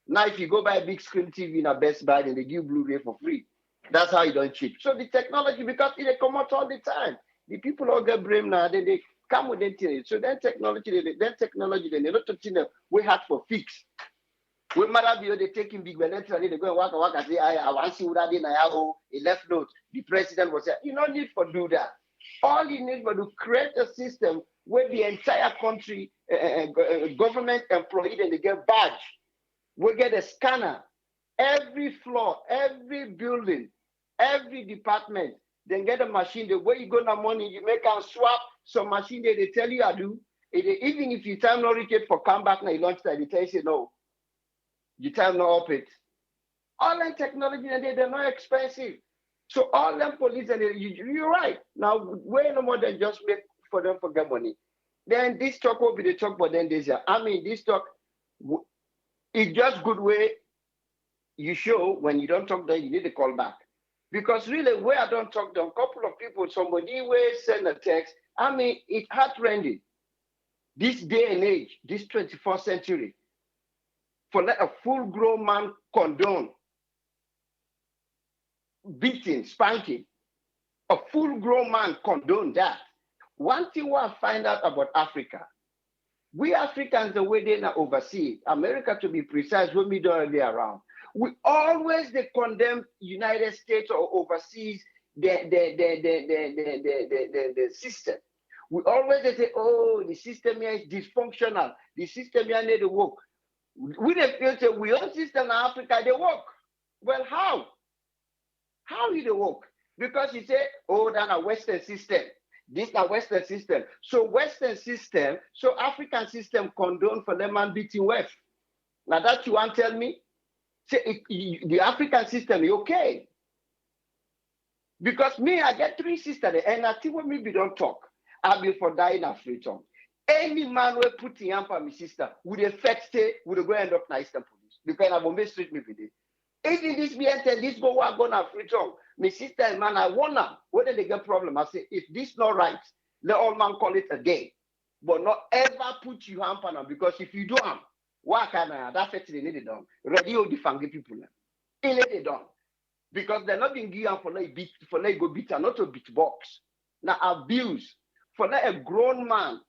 Now if you go buy a big screen TV in a Best Buy, then they give Blu-ray for free. That's how you don't cheap. So the technology, because it come out all the time. The people all get brain now, they come with it. So then technology, they're not touching them. We had for fix. When Marabio they take him big when they go and walk and say, I want to see what I did now. He left note. The president was there. You don't need to do that. All you need to create a system where the entire country government employee and they get badge. We get a scanner. Every floor, every building, every department, then get a machine. The way you go now money, you make and swap some machine they tell you I do. Even if you time not reach it for come back now, you launch that, they tell you no. You time not up it. All that technology and they're not expensive. So all them police and you're right. Now way no more than just make for them for get money. Then this talk will be the talk, but then this year. I mean, this talk is just good way. You show when you don't talk, then you need to call back. Because really, where I don't talk, to a couple of people, somebody will send a text. I mean, it's heart-rending. This day and age, this 21st century, for let a full-grown man condone beating, spanking, a full-grown man condone that. One thing I find out about Africa, we Africans, the way they now oversee America, to be precise, when we don't really around. We always they condemn United States or overseas the system. We always they say, oh, the system here is dysfunctional. The system here need to work. We don't feel say we own system in Africa, they work. Well, how? How do they work? Because you say, oh, that's a Western system. This is a Western system. So Western system, so African system condone for them and beating West. Now that you want to tell me? Say the African system is okay. Because me, I get 3 sisters, and I think when we don't talk, I'll be for dying of freedom. Any man will put in hand for my sister, would the first stay, would go end up in Eastern police. Because I won't be street me with it. If this be enter, this go work on a free tongue. My sister and man, I want them. Whether they get problem, I say, if this not right, let all man call it a day. But not ever put you hand on them, because if you do them, what can I? That's what they need it done. Radio defang people. They need it done. Because they're not being given for like beat, for like go beat, and not to beat box. Now abuse. For like a grown man,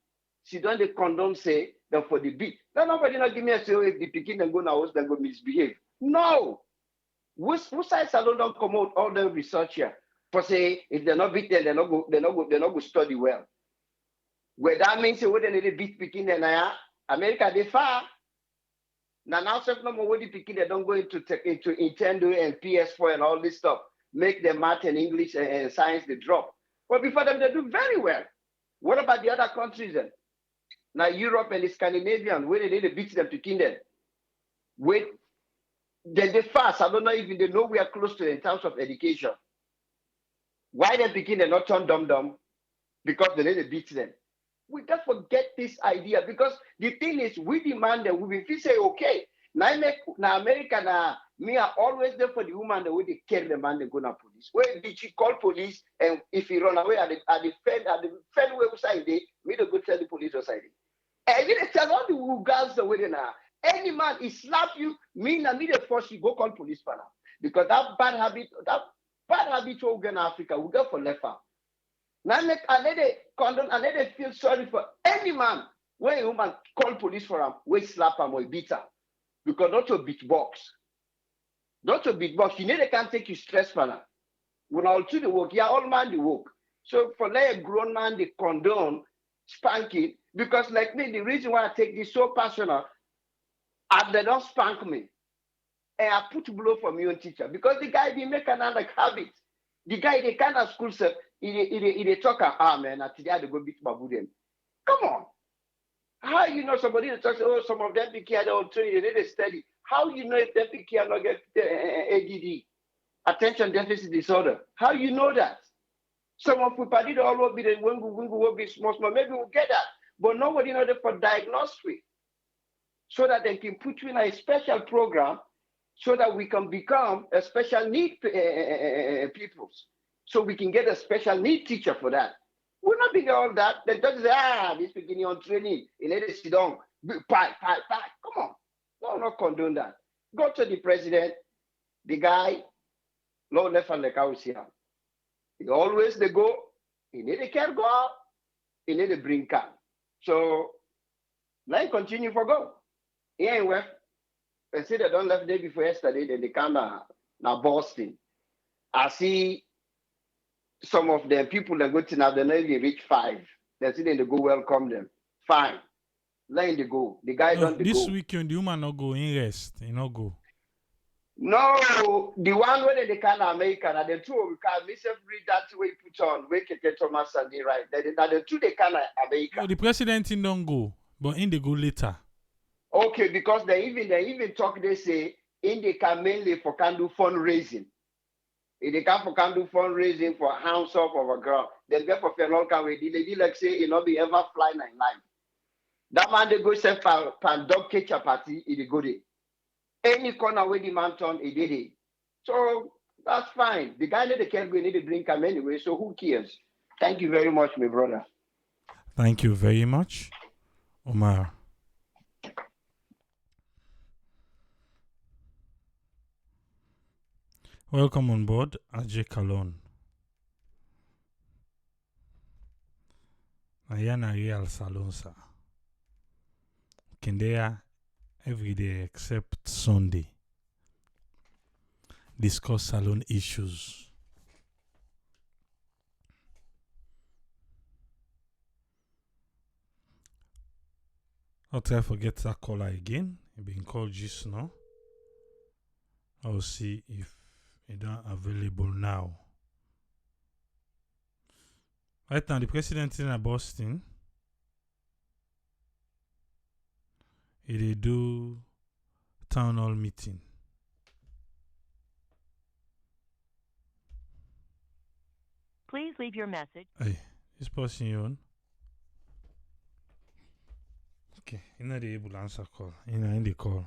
she don't the condom say, then for the beat. Then nobody not give me a say, if the picking and go now, then go misbehave. No. Which side salon don't come out all the research here for say if they're not beat them, they're not go study well. Where that means they wouldn't need beat picking and America they far. Now self no more the picking they don't go into Nintendo and PS4 and all this stuff. Make them math and English and science they drop. But before them they do very well. What about the other countries then? Now Europe and the Scandinavian, where they need to beat them picking them. Wait. Then they fast. I don't know if they know we are close to them in terms of education. Why they begin they not turn dumb? Because they need to beat them. We just forget this idea because the thing is we demand that we say okay. Now America now me are always there for the woman the way they kill the man they go to police. Where did she call police and if he run away at the fed website they me to go tell the police outside. And they tell all the girls the way they now. Any man, he slap you, me the force you go call police for now. Because that bad habit will go in Africa, we go for left arm. Now I let it condone, I let it feel sorry for any man when a woman call police for him, we slap him or beat him. Because not to beat box. Not to beat box, you need to can't take you stress for now. When all to the work, yeah, all man the work. So for like a grown man, they condone spanking, because like me, the reason why I take this so personal, and they don't spank me. And I put blow for me own teacher. Because the guy, they make another habit. The guy, they kind of school stuff. He talk, man, today I go beat Babu them. Come on. How you know somebody that talks, oh, some of them PK are don't train, they need to study. How you know if them PK are not get ADD, attention deficit disorder? How you know that? Some of people did all will be the when we will be small, maybe we'll get that. But nobody know that for diagnosis with. So that they can put you in a special program so that we can become a special need peoples. So we can get a special need teacher for that. We're not doing all that. They just say, this beginning on training, you need to sit down, pie. Come on. No, not condone that. Go to the president, the guy, Lord left and like I was here. He always they go, he need to care go, he need to bring calm. So, let continue for go. Yeah, well, They say they don't left day before yesterday, then they come now Boston. I see some of the people that go to now, they nearly reach 5. They say they go welcome them. Fine. Let them go. The guy No, don't this go. weekend, the woman not go in rest. He not go. No, the one where they can American and the two we can miss read that way put on where Keke Thomas and they right. The two they can America. No, the president in don't go, but in they go later. Okay, because they even talk, they say in they can mainly for can do fundraising. If they can do fundraising for house up of a girl, then therefore for long can we they like say it not be ever fly 99. That man they go say pan dog catch a party, it go there. Any corner where the man turn, he did it. So that's fine. The guy that they can't go need to drink him anyway, so who cares? Thank you very much, my brother. Thank you very much, Omar. Welcome on board, Ajay Kalon. Ayana Real Salonsa. Kendea every day except Sunday. Discuss salon issues. I'll try to forget that caller again. He been called just now. I'll see if it's not available now. Right now, the president in Boston, he do town hall meeting. Please leave your message. Hey, this person you on? Okay, you're not able to answer call. You're not in the call.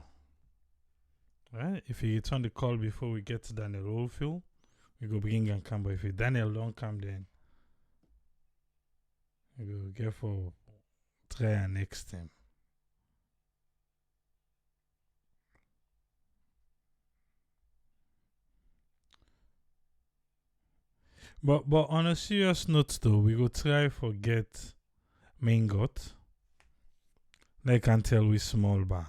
Right? If you return the call before we get to Daniel Oldfield, we go bring and come. But if Daniel don't come, then we go get for try and next time. But on a serious note though, we go try forget main gut. Like can tell we small bar.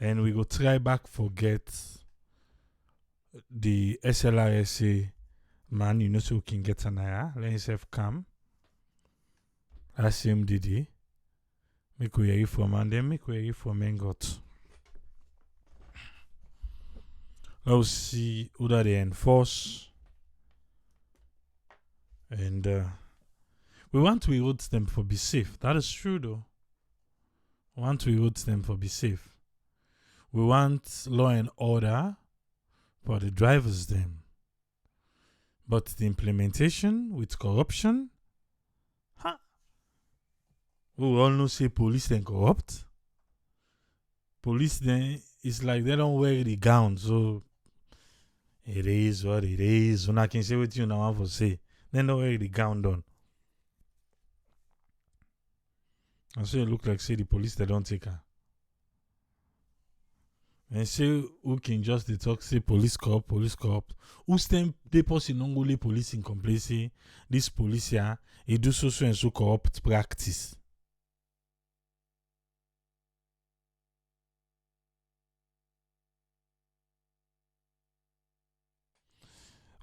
And we go try back forget the SLRSA man, you know, so we can get an eye. Let himself come. Ask him Didi. Make we hear from and then make we hear from main gut. Let's see who that they enforce. And we want to hold them for be safe. That is true though. We want to hold them for be safe. We want law and order for the drivers then. But the implementation with corruption, we all know say police then corrupt. Police then, it's like they don't wear the gown, so it is what it is. When I can say what you now have to say. Then don't wear the gown done. And so it look like say the police they don't take her. And say who can just they talk say police corrupt. Who stem they post in Ongole police in complacency, this police here, he do so and so corrupt practice.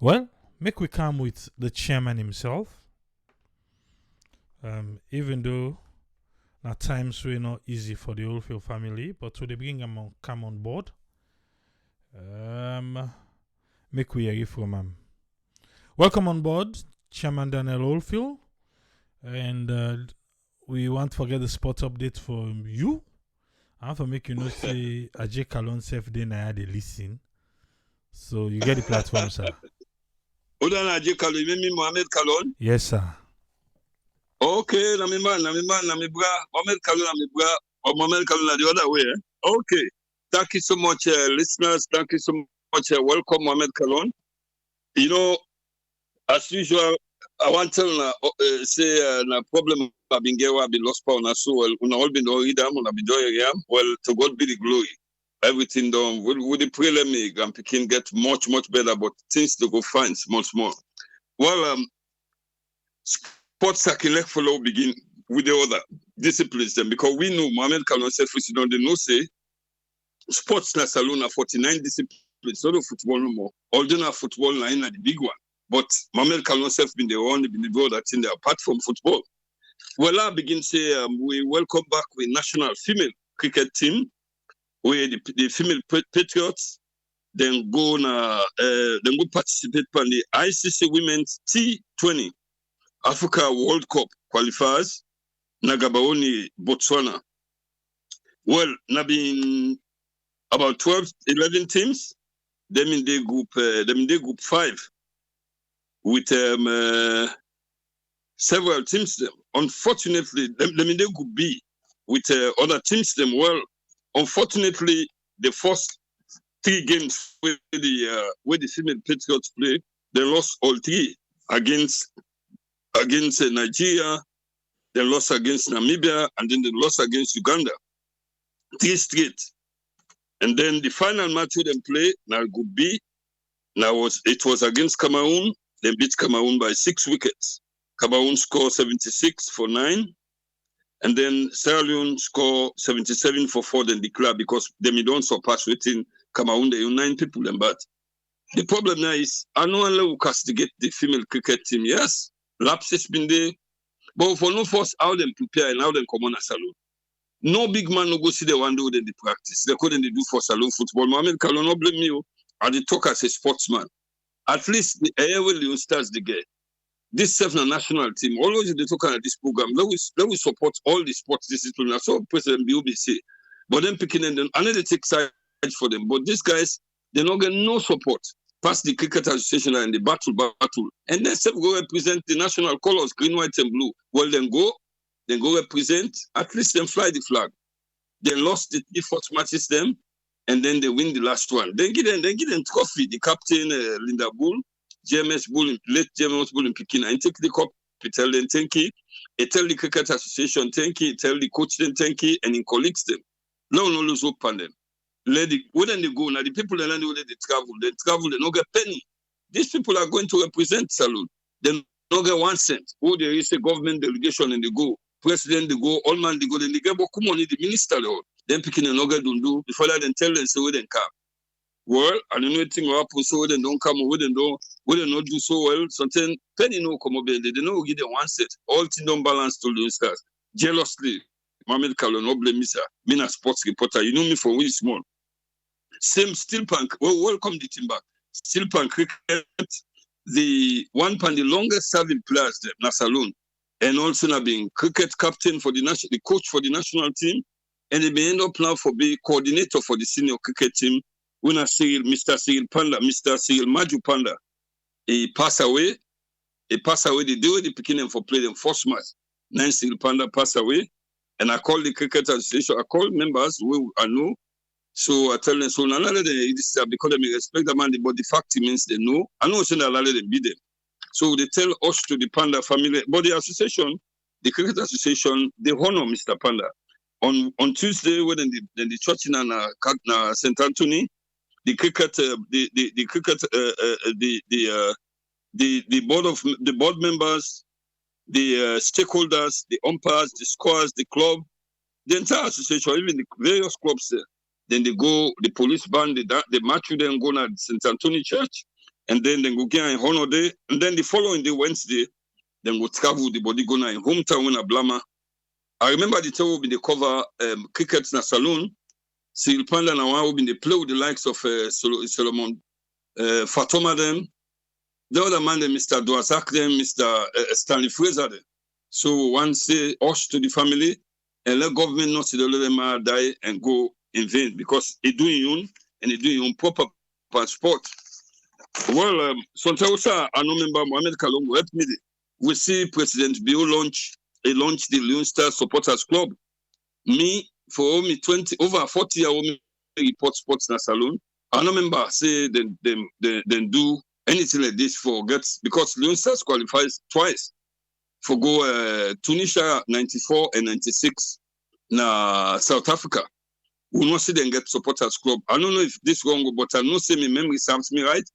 Well, make we come with the chairman himself. Even though at times we're not easy for the Oldfield family, but when they bring him come on board, make we hear from him. Welcome on board, Chairman Daniel Oldfield, and we want to forget the spot update for you. I want to make you know say Ajay Kalon self then I had a listen, so you get the platform, sir. Udana Ajay Kalon, you mean Mohamed Kalon? Yes, sir. Okay, Mohamed Kalon, or Mohamed Kalon the other way. Okay. Thank you so much, listeners. Thank you so much. Welcome, Mohamed Kalon. You know, as usual, I want to say the problem I've been getting, I've been lost power, so well, we all been doing them, we have been doing it. Well, to God be the glory. Everything done. With the pray let me and Pekin get much better, but things to go fine, small. Well, sports can follow begin with the other disciplines then because we know Mohamed Kalon said, you know, they know say sports na saloon na 49 disciplines, not football no more. Although na football na in the big one. But Mohamed Kalon self been the one been the world that's in there apart from football. Well, I begin say we welcome back with national female cricket team, where the female Patriots then go participate in the ICC Women's T20 Africa World Cup qualifiers. Nagabaoni, Botswana. Well, na been about 11 teams. Them in the group 5 with several teams. Unfortunately, them in the group B with other teams. Them well, unfortunately, the first 3 games where the female Patriots play, they lost all 3 against Nigeria. They lost against Namibia, and then they lost against Uganda. 3 straight. And then the final match we then play, now Group B, it was against Cameroon. They beat Cameroon by 6 wickets. Cameroon scored 76 for 9. And then Sierra Leone scored 77 for 4, then declare because they don't surpass within Cameroon, they 9 people. But the problem now is, I know I will castigate the female cricket team. Yes, lapses been there. But for no force, how them prepare and how them come on a saloon. No big man no go see the one do the practice. They couldn't do for saloon football. Mohamed Kalon no blame you. I did talk as a sportsman. At least the Leone stars the game. This national team, always they talk about this program. Let we support all the sports disciplines. I saw President BOBC. But then picking them, I know they take sides for them. But these guys, they don't get no support. Past the Cricket Association and the battle. And then some go represent the national colors, green, white, and blue. Well, then go represent, at least then fly the flag. They lost the 3 first matches them, and then they win the last one. Then give them trophy. The captain, Linda Bull, late JMS Bull in Pekin, and take the cup, tell them thank you. Tell the Cricket Association thank you, tell the coach them thank you, and in colleagues them. No lose hope on them. Where then they go now? The people that they travel, they don't get penny. These people are going to represent Saloon. They don't get 1 cent. Oh, there is a government delegation and they go. President, they go, all man, they go, then they get more money, the minister, then picking a nugget don't do, before that, then tell them, so we then come. Well, I don't know anything will happen, so we then don't come, we then not do so well. Something, penny no come up, they don't know, give them 1 cent. All things don't balance to the stars. Jealously, Mohamed Kalon, no blame me, sir. Me a sports reporter, you know me for really small. Same Steel Punk, well, welcome the team back. Steel Punk Cricket, the one pan the longest serving players, na Saloon. And also now being cricket captain for the coach for the national team, and they may end up now for being coordinator for the senior cricket team. When Mr. Cyril Maju Panda, he passed away. The day they picking him for play them first match. 9 Cyril Panda passed away, and I called the cricket association. I called members who I know. So I tell them, so now let them because they respect the man, but the fact means they know. I know saying that let them be them. So they tell us to the Panda family, but the association, the Cricket Association, they honor Mr. Panda. On Tuesday, when the church in St. Anthony, the board members, the stakeholders, the umpires, the scorers, the club, the entire association, even the various clubs there. Then they go, the police band, they march with them, go to St. Anthony Church, and then they go get in honor day. And then the following day, Wednesday, then go travel the body go na in hometown in Ablama. I remember the time we the cover cricket na Saloon. Cyril Panda na one we play with the likes of Solomon Fatoma them. The other man, Mr. Doazak them, Mr. Stanley Fraser them. So one say us to the family and let government not see the let them die and go in vain because it doing you and it doing proper passport. Well, sometimes I know member Mohamed Kalon will help me. We see President Bio launch the Leone Star Supporters Club. Me, for me over 40 years, report sports na Saloon. I know member say then do anything like this for gets because Leone Stars qualifies twice for go Tunisia 94 and 96 na South Africa. We not see them get supporters club. I don't know if this wrong, but I know say my memory serves me right.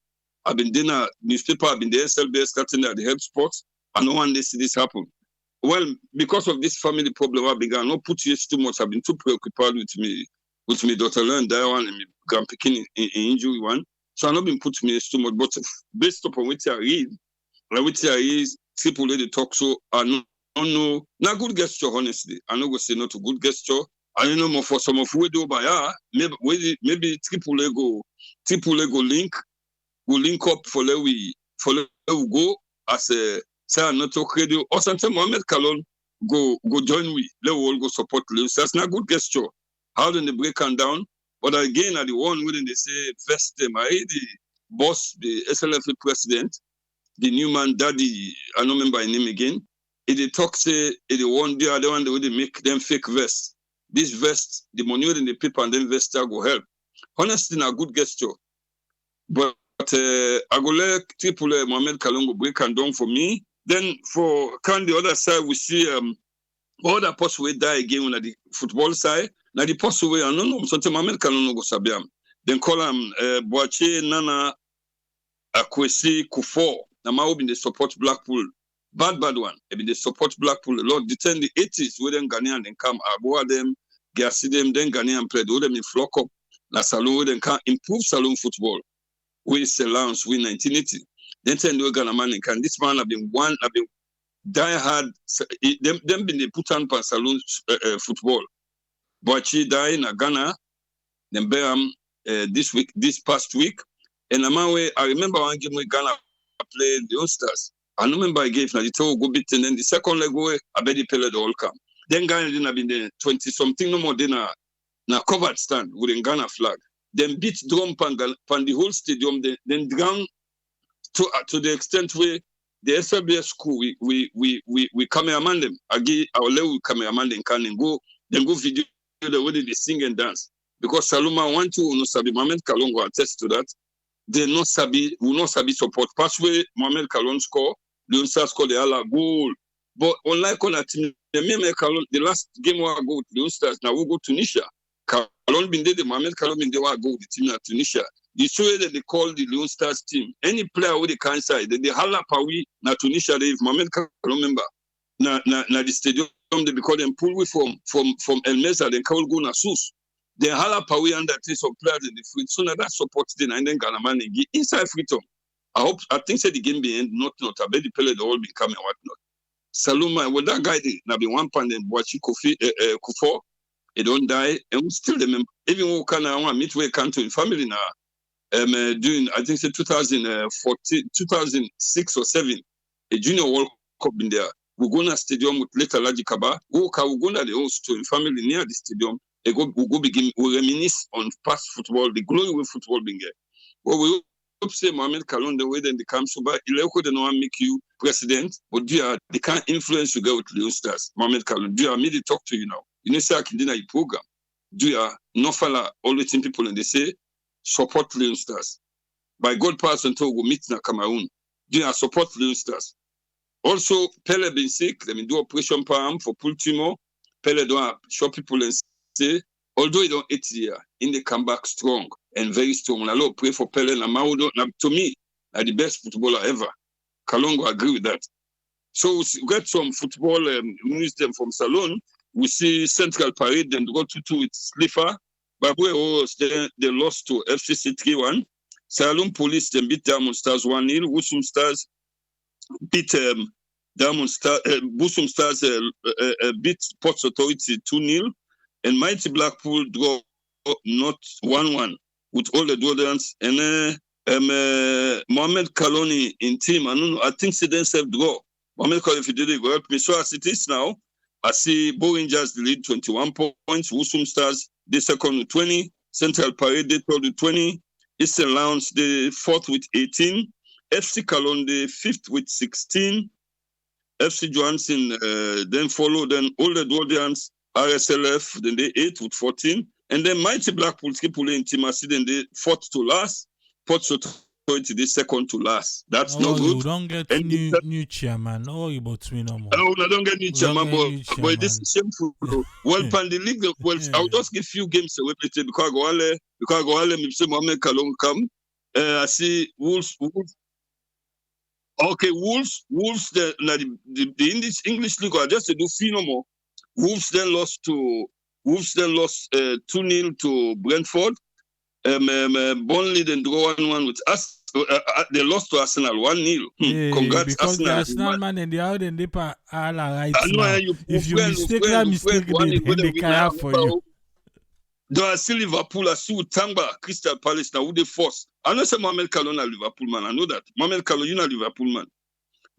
I've been doing a newspaper, I've been the SLBS starting at the help sports. I know one day see this happen. Well, because of this family problem, I began not put you too much. I've been too preoccupied with me which my daughter learned that one and my grandpa in injury one. So I not been put me too much, but based upon what I read, like what I is triple A the talk so I know not good gesture honestly. I know go say not a good gesture. I don't know more for some of we do by maybe triple A go link up for we go as a say not talk radio or something Mohammed Kalon go join we let we all go support Leos. That's not good gesture. How then they break them down? But again at the one wouldn't they say vest them I the boss, the SLF president, the new man daddy, I don't remember his name again. If they talk say if they want the other one they would make them fake vests. This vest, the money in the paper and then vest go help. Honestly, a good gesture. But I go let people Mohamed Kalongo break and down for me. Then for can the other side we see other post we die again on the football side. Now the post we I don't know something Mohamed Kalongo go sabiam. Then call him Boache Nana Akwesi Kufo. Now my been the support Blackpool. Bad one. I mean they support Blackpool a lot. The 80s where them Ghanaian then come aboard them, Gassi them, then Ghanaian play, do them in flock up. La Salon then can improve Salon football. We Salons win 1980. Then tell the Ghana man can this man have been die hard them been the put on for Salon football. But she died in Ghana, then Beham this past week. And I remember one game with Ghana played the All-Stars. I remember I gave the two go bit and then the second leg away, I bet he played the all come. Then Ghana didn't have been the 20 something no more than a covered stand with a Ghana flag. Then beat drum pan the whole stadium, then drown to the extent where the SLBS school we cameraman them. Again our level cameraman them can go video the way they sing and dance. Because Saluma want to no sabi Mohamed Kalongo attest to that. They will not sabi support. Passway Mohamed Kalon score, Leone score the Allah goal. But unlike on that team, the last game we go to Leone Stars, now we go to Tunisia. Kalon been there, the Mohamed Kalon been there, we go the team at Tunisia. The way that they call the Leone Stars team, any player with the can side, they holla pawi na Tunisia, they Mohamed Kalon member. Na the stadium, they call them pull we from El Mesa, then call go na Sus. They holla pawi under some players in the free. So now that supports the and then Ghana man inside freedom. I think say the game be end, not. I bet the play the all be coming whatnot. Saluma, well that guy now be one pound and Boachi Kofi Kufo, he don't die, and we still remember even who can want midway country in family now. During I think say 2014, 2006 or 7, a junior World Cup in there. We go na stadium with later Laji Kaba. We go na the host to in family near the stadium. We reminisce on past football, the glory of football being there. Well, we hope say Mohamed Kalon the way then they come so bad. Ileko they no one make you president, but they can't influence you go with Leone Stars. Mohamed Kalon, do you me they talk to you now? You know say I can deny your program. Do you no fella always people and they say support Leone Stars. By God pass until we meet na Cameroon. Do you support Leone Stars? Also, Pele been sick. Let me do operation palm for pull tumor. Pele don't show people and say, although he don't eat here, in the comeback strong and very strong. I pray for Pele and Maudo. To me, are the best footballer ever. Kalongo agree with that. So we get some football news them from Salon. We see Central Parade, then go to with Slipper. But they lost to FCC 3-1. Salon Police then beat Diamond Stars 1-0. Wusum Stars beat Diamond Stars. Busum Stars beat Ports Authority 2-0. And Mighty Blackpool draw not 1-1 with all the drawdowns. And Mohamed Kaloni in team, I think they themselves draw. Mohamed Kaloni, if you did it, go help me. So as it is now, I see Bo Rangers lead 21 points. Wusum Stars, they second with 20. Central Parade, they third with 20. Eastern Lounge, they fourth with 18. FC Kalon, they fifth with 16. FC Johansson then follow, then all the drawdowns. RSLF, then they 8 with 14. And then Mighty Blackpool, Skipule in Timasi, then they 4th to last. Port Authority, they 2nd to last. That's no good. You don't get new chairman. Oh, you about to no more. Oh, I don't get new chairman, but this is shameful. Well, pan the league, well, I'll just give few games away because go ale, me say Mohamed Kalon come. I see Wolves. Okay, Wolves, the English league, I just do fee no more. Wolves then lost to Wolves then lost 2-0 to Brentford. Burnley then draw 1-1 with us. They lost to Arsenal 1-0. Congrats, because Arsenal. the Arsenal man and the out and they are all right I know now. you If you mistake that mistake, they care for you. There are still Liverpool, I see Tamba, Crystal Palace, now who they force. I know say Mohamed Kalon a Liverpool man, I know that. Mohamed Kalon, you know Liverpool man.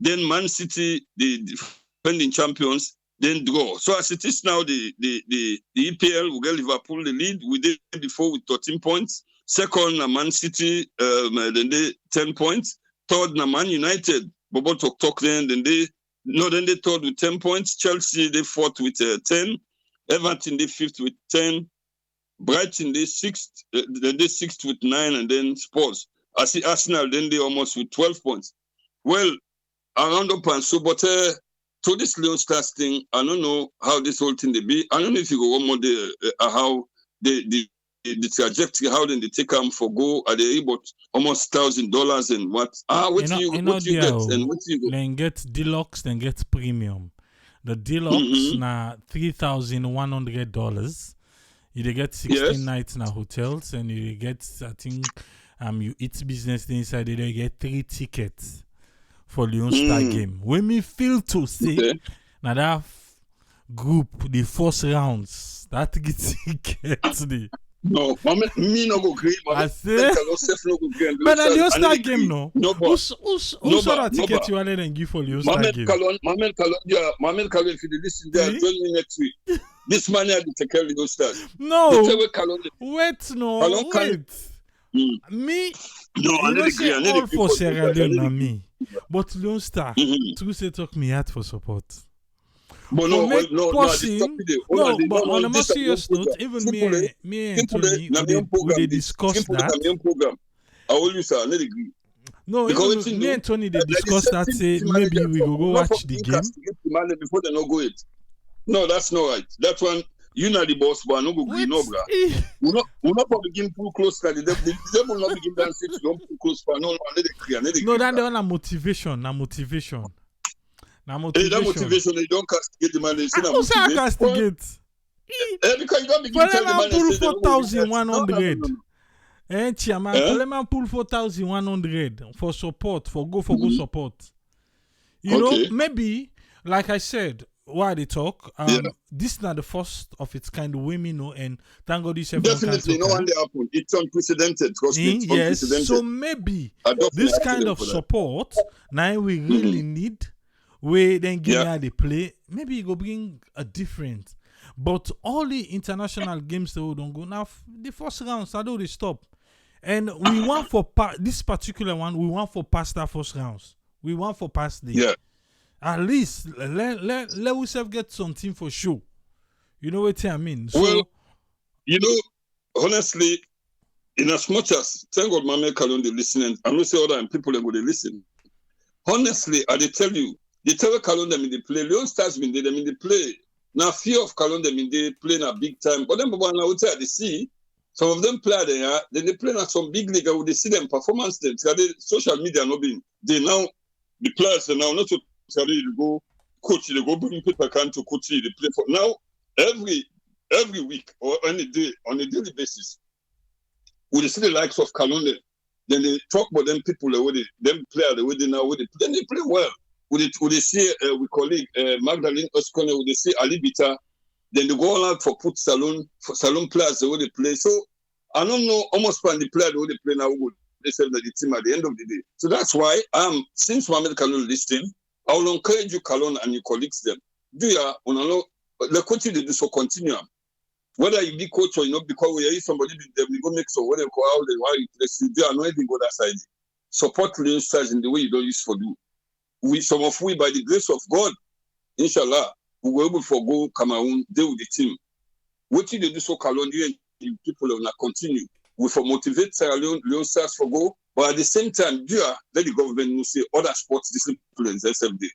Then Man City, the defending champions, then draw. So as it is now, the EPL will get Liverpool the lead. We did before with 13 points. Second, Man City, then they 10 points. Third, Man United, Bobo Tok then they third with 10 points. Chelsea, they fourth with 10. Everton, they fifth with 10. Brighton, they sixth, then they sixth with 9, and then Spurs. I see Arsenal, then they almost with 12 points. Well, around up and so, but to this Leone Stars thing, I don't know how this whole thing they be. I don't know if you go one more day, how the trajectory, how then they take them for go, are they able almost $1,000 and what? What you get and what you go? Then get deluxe, then get premium. The deluxe na $3,100. You get 16 nights in hotels, and you get, I think, you eat business inside there, you get 3 tickets for Leone Star game. When me feel to say, now that group, the first rounds, that tickets the. No, me no go agree. I say, but the Leone Star game, no. Who saw that ticket you wanted and give for Leone Star game? Mohamed Kalon, if you listen there, join me next week. This man had to take care of Leone Stars. No, wait. Me, no, I don't say all for Sierra Leone na me. But Leone Star, true say talk me out for support. But but on a more serious note, even me and Tony, we discussed that. I always say I not agree. No, even me and Tony, they discussed that, say maybe we go watch the game. Before they no go it. No, that's not right. That one, you know the boss, but I no go agree, no, bro. We're not probably begin too close. The devil not begin dancing to don't too close. No, no, that's the motivation. Motivation. Hey, that motivation, you don't castigate the man. How say I castigate? Because you don't begin to tell the man. Pull 4,100. Chairman, let me pull 4,100 for support, for go support. You know, maybe, like I said, while they talk, this is not the first of its kind women know, and thank God this definitely no one happen. It's unprecedented. Yes, so maybe this kind of support now we really need. We then give her the play. Maybe you go bring a different. But all the international games that we don't go now. The first rounds, I do they stop, and we want for this particular one. We want for past that first rounds. We want for past the. At least let us get something for sure. You know what I mean? So, well, you know, honestly, in as much as thank God, Mohamed Kalon they listening, I'm not saying other people that go they listen. Honestly, I tell you. They tell Kalon them in the play. Leone Stars been them in the play. Now fear of Kalon them in the play na big time. But then now we tell they see some of them play there. Then they play na some big league. Where they see them performance them. Social media not being. They now the players are now not to they go coach. They go bring people can to coach. They play for now every week or any day on a daily basis. We see the likes of Kalon them. Then they talk about them people the way them player the way they now then they play well. Would they see we colleague Magdalene Oskone, would they see Ali Bita, then they go out for put salon players the way they play. So I don't know almost from the player the way they play now would they sell the team at the end of the day. So that's why since Mohamed Kalon listening, I will encourage you, Kalon, and your colleagues them. Do you know the coaching they do so continue. Whether you be coach or not, because we are somebody them go make so whether go out the why you place you do not even go that side. Support Leone Stars in the way you don't use for do. Some of we, by the grace of God, inshallah, we were able to go Cameroon, deal with the team. What they do so Kalon, you people will not continue. We for motivate Sierra Leone Stars for go, but at the same time, let the government say other sports disciplines SFD.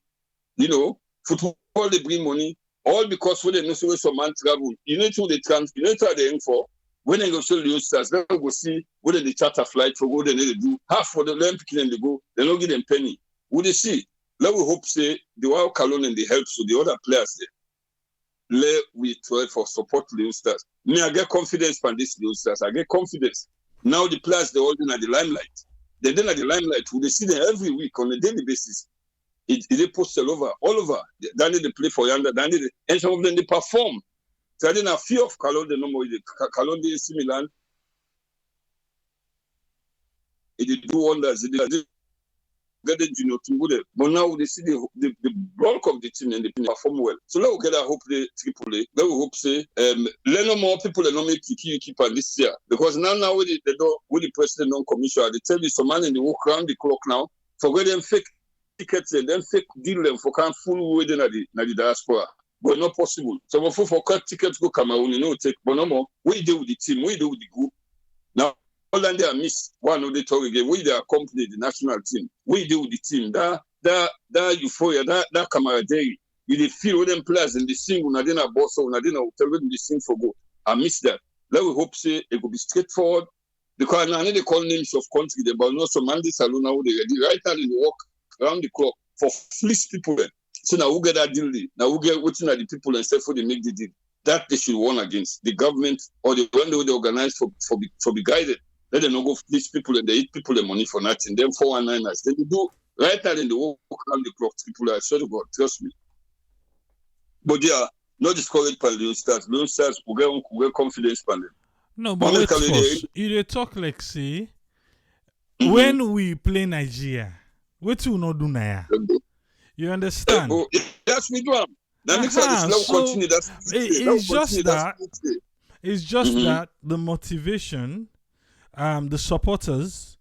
You know, football they bring money, all because when they know some man travel. You know what they aim for. When they go to Leone Stars, they go see whether they charter flight for go, then they do half for the Olympic and they go, they don't give them penny. Would they see? Let we hope say the Wild Kalon and the help so the other players there. we try for support Leone Stars. Me, I get confidence from this Leone Stars. I get confidence. Now the players they holding at the limelight. They're at the limelight. We see them every week on a daily basis. They post all over. Then they play for Yanda. And some of them they perform. So I didn't have fear of Kalonde no more. Kalonde is Milan. They do wonders. They get the junior team with it. But now they see the bulk of the team and they perform well. So let's get a hope the AAA. Let we hope say let no more people and not make keep on this year. Because now with the president non-commissioner, they tell you some man in the walk around the clock now, forget them fake tickets and then fake deal them for can't full way in the diaspora. But not possible. So for cut tickets go Cameroon, take but no more. We deal with the team, we deal with the group. Now Holland they miss one of the talk again. We they accompany the national team. We deal with the team. That euphoria, that camaraderie. You feel with them players and they sing when I didn't boss or I didn't tell them they sing for go. I miss that. Let we hope say it will be straightforward. Because now they call names of country, but no some Mandy Salon now they ready right now in the walk around the clock for fleece people then. So now we get that deal. Now we get waiting at the people and say for they make the deal. That they should warn against the government or the one they organize for be guided. Let them not go fleece people and they eat people the money for nothing. Them 419ers. Then they do right now in the walk around the clock. People are sure to God, trust me. But yeah, not discouraged by Leone Stars. Leone Stars will get confidence by them. No, but wait first. You talk like say when we play Nigeria, what you not do now? You understand? Yes, we do. Continue. It's just that the motivation, the supporters,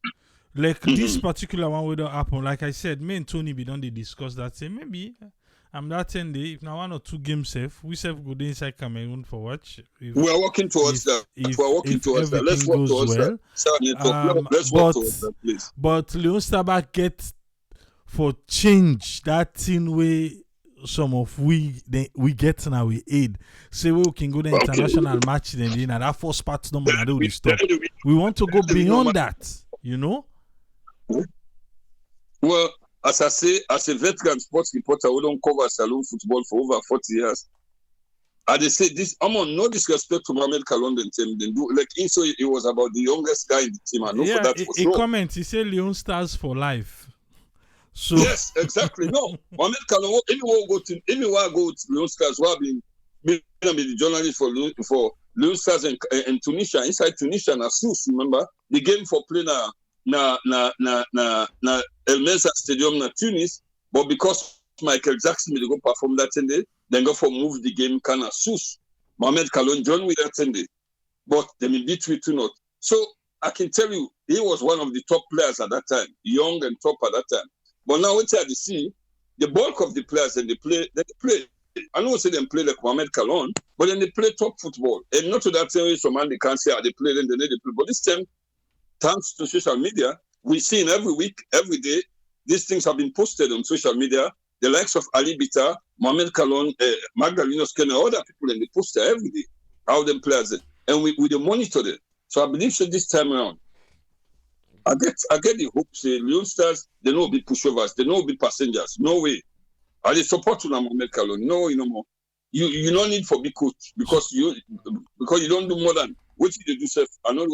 like this particular one, we don't happen. Like I said, me and Tony, we don't discuss that. Say maybe I'm that 10 day. If now 1 or 2 games safe, we safe go inside Cameroon for watch. We are working towards that. We are working towards that. Let's work towards that. Let's work towards that, please. But Leone Stars get for change that thing way some of we get now we aid. Say we can go the international match then and that first part no more do stop. We want to go beyond that, you know? Well, as I say, as a veteran sports reporter who don't cover saloon football for over 40 years, I they say this. I'm on no disrespect to Mohamed Kalonde team. They do like so it was about the youngest guy in the team. I know for that for sure. Comment. He said Leone Stars for life. So yes, exactly. No, Mohamed Kalonde. Anyone go to Leone Stars? Who have been the journalist for Leone Stars in Tunisia, inside Tunisia, na Sousse. Remember the game for play na El Mesa Stadium na Tunis, but because Michael Jackson will go perform that day, then go for move the game kana Sousse. Mohamed Kalonde joined with that day, but they may beat 3-0. So I can tell you, he was one of the top players at that time, young and top at that time. But now what you see, the bulk of the players and they play. I don't say they play like Mohamed Kalonde, but then they play top football. And not to that same way, some man they can't say how they play, then they play. But this time, thanks to social media, we see in every week, every day, these things have been posted on social media. The likes of Ali Bita, Mohamed Kalonde, Magdaleno Skenner, other people, and they post there every day how them players are. And we monitor them. So I believe so this time around. I get the hope say Leone Stars, they don't be pushovers, they don't be passengers. No way. Are they support to Mohamed Kalonde? No, more. You don't need for big coach because you don't do more than what you do self. I know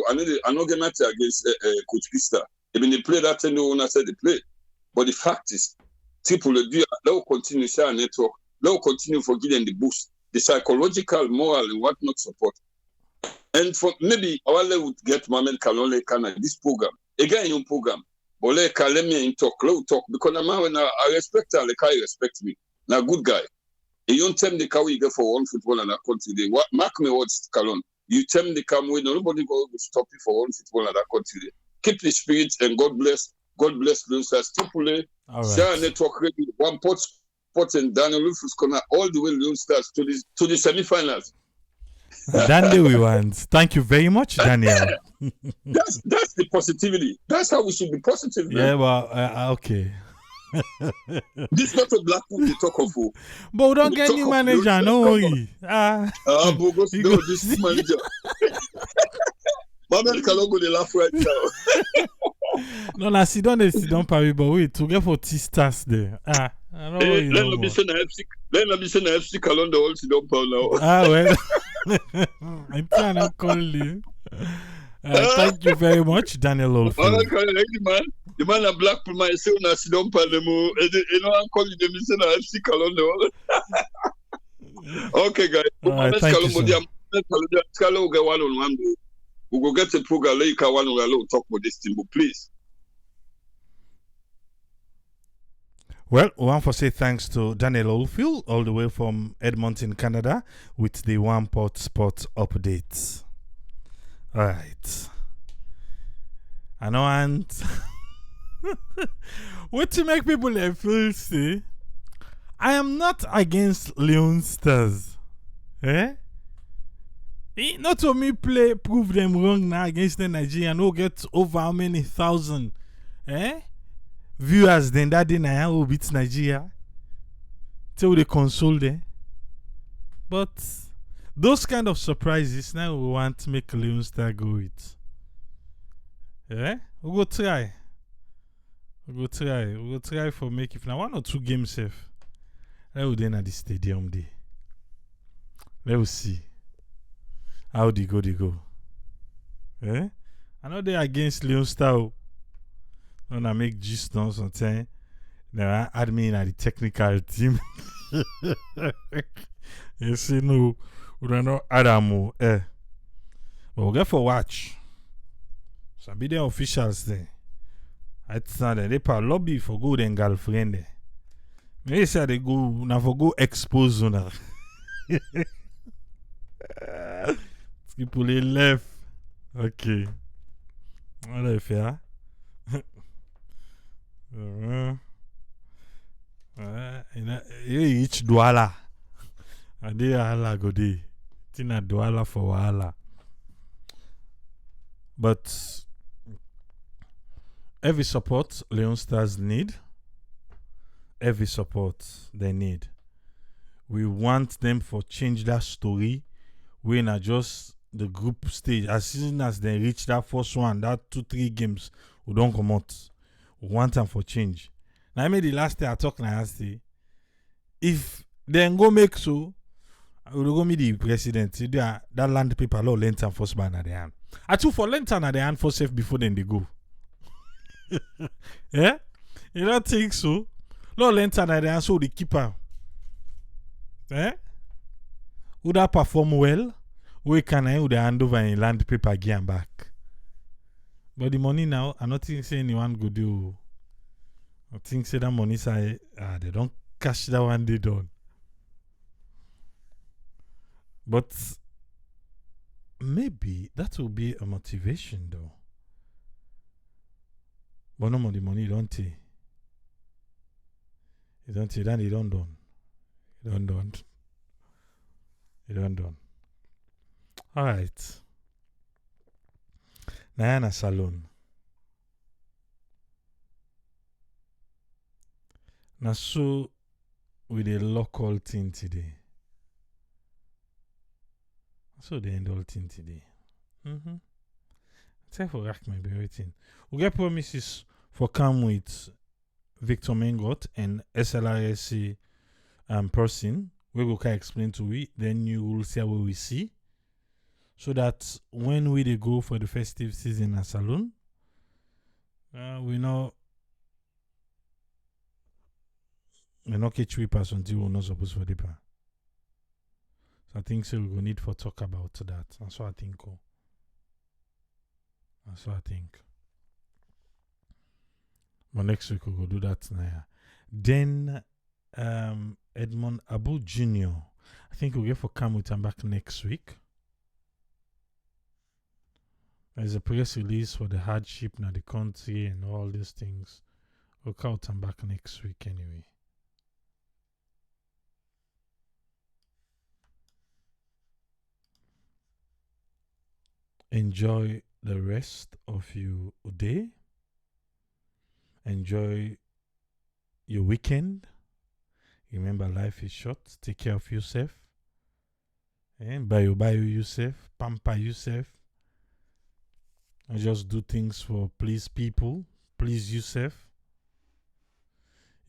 get matter against Coach Pista. Even they play that and the owner said they play. But the fact is, people do let will continue share network, let will continue for giving the boost, the psychological, moral and whatnot support. And for maybe our level would get Mohamed Kalonde this program. Again, your program. But let me talk, because when I respect her, like I respect me. Now, good guy. And you don't tell me the car we get for one football in that country. Mark me words, Kalonde. You tell me the car we nobody go stop you for one football in that country. Keep the spirit and God bless Leone Stars. Triple share network ready. One pot and Daniel Rufus corner all the way Leone Stars to the semi-finals. Daniel, we want. Thank you very much, Daniel. That's the positivity. That's how we should be positive. Man. Yeah, well, okay. This is not a black book to talk of. But we don't get any manager, no worry. Bogus, no, this is manager. Mohamed Kalonde go dey laugh right now. No, sit down, Paris, but wait, to get for T-Stars there. I don't let me say Then I'm saying FC Cologne the whole don't pound now. Ah, well. I'm trying to call you. Thank you very much, Daniel Oldfield. The man a black for my son as don't pound them. You know, I'm calling them saying FC Cologne the whole. Okay, guys. Thank you, sir. We will get a program later one will talk about this thing, but please. Well, we want to say thanks to Daniel Oldfield all the way from Edmonton, Canada, with the One Pot Spot updates. All right. I know, and what to make people feel say, I am not against Leone Stars. Eh? Not to me prove them wrong now against the Nigerian who get over how many thousand viewers then that day Nigeria will beat Nigeria till they console them. But those kind of surprises now we want to make Leone Star go with. We go try. We go try for make if now 1 or 2 games safe. Let we then at the stadium day. Let us see how they go. I know they against Leone Star. When I make gist on something, they add me in at the technical team. You see, no, we don't know Adamo. But we'll get for watch. So be the officials there. I think they pay lobby for good and girlfriend there. Maybe say they go now for go expose on. People they left. Okay. What if yeah? Each Douala. Ade ala go dey. Tina Douala for wahala. But every support Leone Stars need. Every support they need. We want them for change that story. We not just the group stage. As soon as they reach that first one, that 2-3 games, we don't come out. We want them for change. Now I made the last day I talk now. I say, if they go make so, I will go meet the president. See that land paper law lantern first ban at the hand. I took for lantern at the hand for safe before then they go. Yeah, you don't think so? Law lantern at the hand so the keeper. Would that perform well? We can I would hand over in land paper again back. But the money now, I don't think say anyone go do. I think say that money say they don't cash that one they done. But maybe that will be a motivation though. But no more the money don't take. You don't take that you don't done. You don't done. Alright. Nayana Salon. Now so with a local thing today. So they end all thing today. Time for rack my berry thing. We get promises for come with Victor Mengot and SLRSC person. We will explain to we. Then you will see what we see. So that when we they go for the festive season at Salon, we know we not catch we pass until we're not supposed for the pan. So I think so we will need for talk about that. That's what I think. That's what I think. But next week we will do that now. Then Edmond Abu Jr. I think we'll get for come with him back next week. There's a press release for the hardship in the country and all these things. We'll count him back next week anyway. Enjoy the rest of your day. Enjoy your weekend. Remember, life is short. Take care of yourself. And buy yourself. Pamper yourself. And just do things for please people. Please yourself.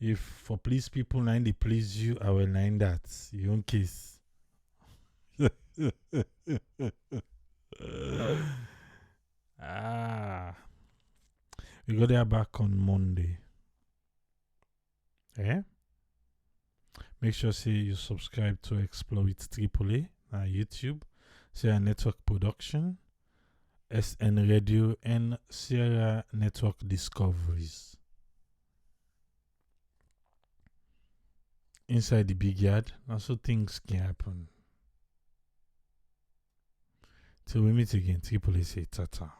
If for please people nine they please you, I will nine that. You own case. We go there back on Monday. Eh? Make sure say you subscribe to Exploit AAA on YouTube. Say a network production, SN Radio, and Sierra Network Discoveries. Inside the big yard, also things can happen. Till we meet again, AAA say tata.